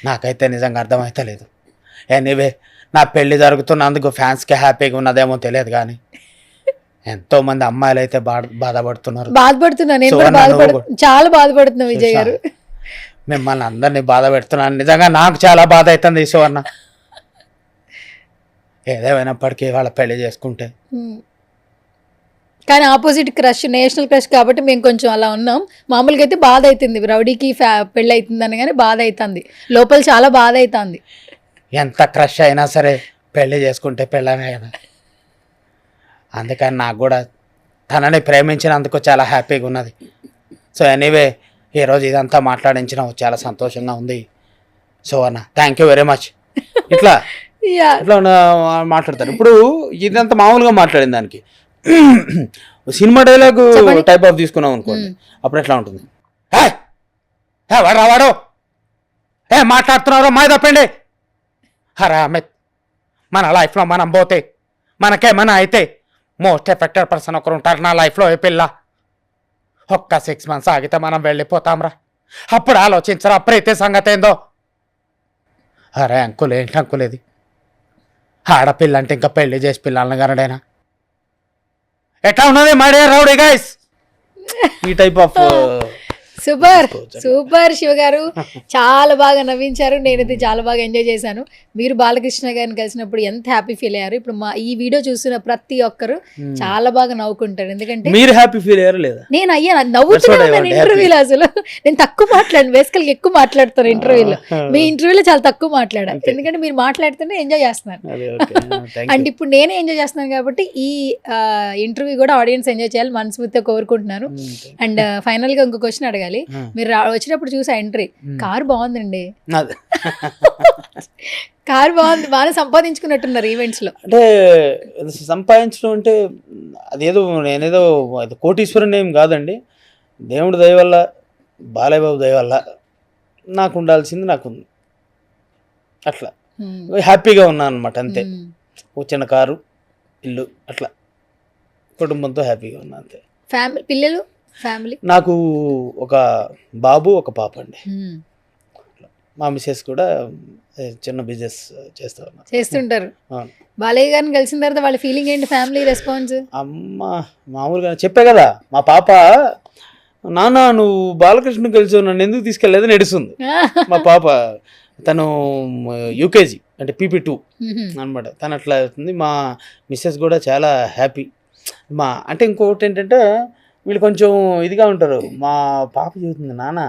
నాకైతే నిజంగా అర్థమైతే లేదు. ఎనీవే, నా పెళ్ళి జరుగుతున్నందుకు ఫ్యాన్స్కి హ్యాపీగా ఉన్నదేమో తెలియదు, కానీ ఎంతోమంది అమ్మాయిలు అయితే బాధపడుతున్నారు. చాలా బాధపడుతున్నా విజయ్ గారు. మిమ్మల్ని అందరినీ బాధ పెడుతున్నాను, నిజంగా నాకు చాలా బాధ అవుతుంది సువర్ణ. ఏదేమైనప్పటికీ వాళ్ళ పెళ్లి చేసుకుంటే, కానీ ఆపోజిట్ క్రష్, నేషనల్ క్రష్ కాబట్టి మేము కొంచెం అలా ఉన్నాం. మామూలుగా అయితే బాధ అవుతుంది, రౌడీకి పెళ్ళి అవుతుంది అని, కానీ బాధ అవుతుంది లోపల, చాలా బాధ అవుతుంది. ఎంత క్రష్ అయినా సరే పెళ్లి చేసుకుంటే పెళ్ళనే కదా. అందుకని నాకు కూడా తనని ప్రేమించినందుకు చాలా హ్యాపీగా ఉన్నది. సో ఎనీవే, ఈరోజు ఇదంతా మాట్లాడించిన చాలా సంతోషంగా ఉంది Suvarna. Thank you very much. ఇట్లా మాట్లాడతారు. ఇప్పుడు ఇదంతా మామూలుగా మాట్లాడిన దానికి సినిమా డైలాగ్ టైప్ ఆఫ్ తీసుకున్నాం అనుకోండి, అప్పుడు ఎట్లా ఉంటుంది? వాడు మాట్లాడుతున్నారో మాది తప్పండి. హరా అమిత్, మన లైఫ్లో మనం పోతే, మనకేమన్నా అయితే మోస్ట్ ఎఫెక్టెడ్ పర్సన్ ఒకరు ఉంటారు నా లైఫ్లో. ఏ పిల్ల ఒక్క 6 months ఆగితే మనం వెళ్ళిపోతాంరా. అప్పుడు ఆలోచించరా ప్రీతి సంగతి ఏందో. అరే అంకుల్, ఏంటి అంకుల్ ఇది? ఆడపిల్ల అంటే ఇంకా పెళ్లి చేసి పిల్లల్ని కనడైనా ఎట్లా ఉన్నది మై డియర్ రౌడీ గైస్? ఈ type of super super. Shiva గారు చాలా బాగా నవ్వించారు, నేనైతే చాలా బాగా ఎంజాయ్ చేశాను. మీరు బాలకృష్ణ గారిని కలిసినప్పుడు ఎంత హ్యాపీ ఫీల్ అయ్యారు? ఇప్పుడు ఈ వీడియో చూసిన ప్రతి ఒక్కరు చాలా బాగా నవ్వుకుంటారు. ఎందుకంటే మీరు హ్యాపీ ఫీల్ అయ్యారు లేదా? నేను అయ్యా నవ్వుతున్నాను ఇంటర్వ్యూలో. అసలు నేను తక్కువ మాట్లాడాను, బేసికల్గా ఎక్కువ మాట్లాడతాను ఇంటర్వ్యూలో. మీ ఇంటర్వ్యూలో చాలా తక్కువ మాట్లాడాను, ఎందుకంటే మీరు మాట్లాడుతుంటే ఎంజాయ్ చేస్తున్నారు. అండ్ ఇప్పుడు నేనే ఎంజాయ్ చేస్తున్నాను కాబట్టి ఈ ఇంటర్వ్యూ కూడా ఆడియన్స్ ఎంజాయ్ చేయాలి మనస్ఫూర్తిగా కోరుకుంటున్నాను. అండ్ ఫైనల్ గా ఇంకో క్వశ్చన్ అడగాలి. మీరు వచ్చినప్పుడు చూసా ఎంట్రీ, కారు బాగుందండి. కారు బాగుంది, బాగా సంపాదించుకున్నట్టున్నారు ఈవెంట్స్ లో. అంటే సంపాదించడం అంటే అదేదో నేనేదో అది కోటీశ్వరుని ఏం కాదండి. దేవుడి దయ వల్ల, బాలయ్య బాబు దయ వల్ల నాకు ఉండాల్సింది నాకుంది. అట్లా హ్యాపీగా ఉన్నాను అనమాట, అంతే. ఒక చిన్న కారు, ఇల్లు, అట్లా కుటుంబంతో హ్యాపీగా ఉన్నా, అంతే. ఫ్యామిలీ, పిల్లలు, ఫ్యామిలీ. నాకు ఒక బాబు, ఒక పాప అండి. మా మిసెస్ కూడా చిన్న బిజినెస్ చేస్తా ఉన్నారు, చేస్తుంటారు. అవును. బాలయ్య గారిని కలిసిన తర్వాత వాళ్ళ ఫీలింగ్ ఏంటి, ఫ్యామిలీ రెస్పాన్స్? అమ్మ మామూలుగా చెప్పే కదా, మా పాప నాన్న నువ్వు బాలకృష్ణ కలిసి నన్ను ఎందుకు తీసుకెళ్ళలేదని నడుస్తుంది. మా పాప తను యూకేజీ అంటే PP2 అనమాట, తను అట్లా అవుతుంది. మా మిస్సెస్ కూడా చాలా హ్యాపీ. అంటే ఇంకొకటి ఏంటంటే వీళ్ళు కొంచెం ఇదిగా ఉంటారు. మా పాప చెబుతుంది, నాన్న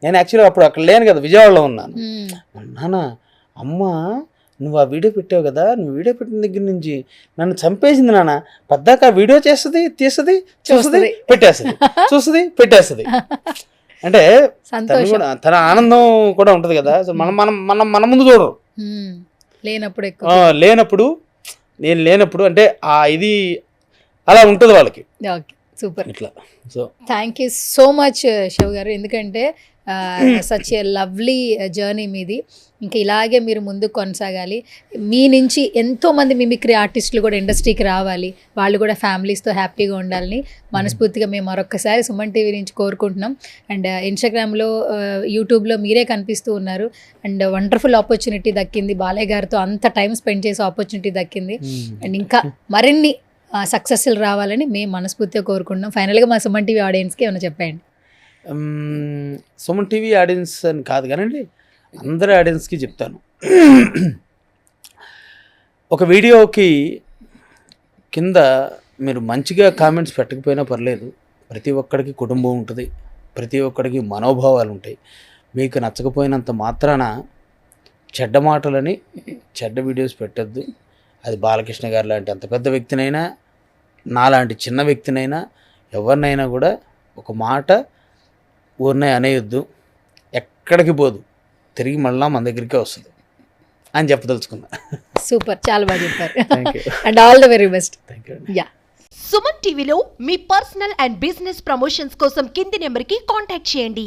నేను యాక్చువల్గా అప్పుడు అక్కడ లేను కదా, విజయవాడలో ఉన్నాను. నాన్న అమ్మ నువ్వు ఆ వీడియో పెట్టావు కదా, నువ్వు వీడియో పెట్టిన దగ్గర నుంచి నన్ను చంపేసింది నాన్న. పద్దాక ఆ వీడియో చేస్తుంది, తీస్తుంది, చూస్తుంది, పెట్టేస్తుంది, చూస్తుంది, పెట్టేస్తుంది. అంటే తను కూడా తన ఆనందం కూడా ఉంటుంది కదా. మనం మనం మనం మన ముందు చూడరు, లేనప్పుడు ఎక్కువ, లేనప్పుడు నేను లేనప్పుడు అంటే ఆ ఇది అలా ఉంటుంది వాళ్ళకి. Okay, super. ఇట్లా. So thank you so much Shiva garu, ఎందుకంటే సచ్ ఏ లవ్లీ జర్నీ మీది. ఇంకా ఇలాగే మీరు ముందుకు కొనసాగాలి. మీ నుంచి ఎంతోమంది మిమిక్రీ ఆర్టిస్టులు కూడా ఇండస్ట్రీకి రావాలి, వాళ్ళు కూడా ఫ్యామిలీస్తో హ్యాపీగా ఉండాలని మనస్ఫూర్తిగా మేము మరొకసారి సుమన్ టీవీ నుంచి కోరుకుంటున్నాం. అండ్ ఇన్స్టాగ్రామ్లో, యూట్యూబ్లో మీరే కనిపిస్తూ ఉన్నారు. అండ్ వండర్ఫుల్ ఆపర్చునిటీ దక్కింది, బాలయ్య గారితో అంత టైం స్పెండ్ చేసే ఆపర్చునిటీ దక్కింది. అండ్ ఇంకా మరిన్ని సక్సెస్లు రావాలని మేము మనస్ఫూర్తిగా కోరుకుంటున్నాం. ఫైనల్గా మా సుమన్ టీవీ ఆడియన్స్కి ఏమైనా చెప్పండి. సుమన్ టీవీ ఆడియన్స్ అని కాదు కానండి, అందరి ఆడియన్స్కి చెప్తాను. ఒక వీడియోకి కింద మీరు మంచిగా కామెంట్స్ పెట్టకపోయినా పర్లేదు, ప్రతి ఒక్కడికి కుటుంబం ఉంటుంది, ప్రతి ఒక్కడికి మనోభావాలు ఉంటాయి. మీకు నచ్చకపోయినంత మాత్రాన చెడ్డ మాటలని, చెడ్డ వీడియోస్ పెట్టద్దు. అది బాలకృష్ణ గారు లాంటి అంత పెద్ద వ్యక్తినైనా, నాలాంటి చిన్న వ్యక్తినైనా, ఎవరినైనా కూడా ఒక మాట ఊరినే అనేయొద్దు. ఎక్కడికి పోదు, తిరిగి మళ్ళీ మన దగ్గరికే వస్తుంది అని చెప్పదలుచుకున్నా. సూపర్, చాలా బాగా చెప్పారు. Thank you and all the very best. Thank you. Yeah. Suman టీవీలో మీ పర్సనల్ అండ్ బిజినెస్ ప్రమోషన్స్ కోసం కింది నెంబర్కి కాంటాక్ట్ చేయండి.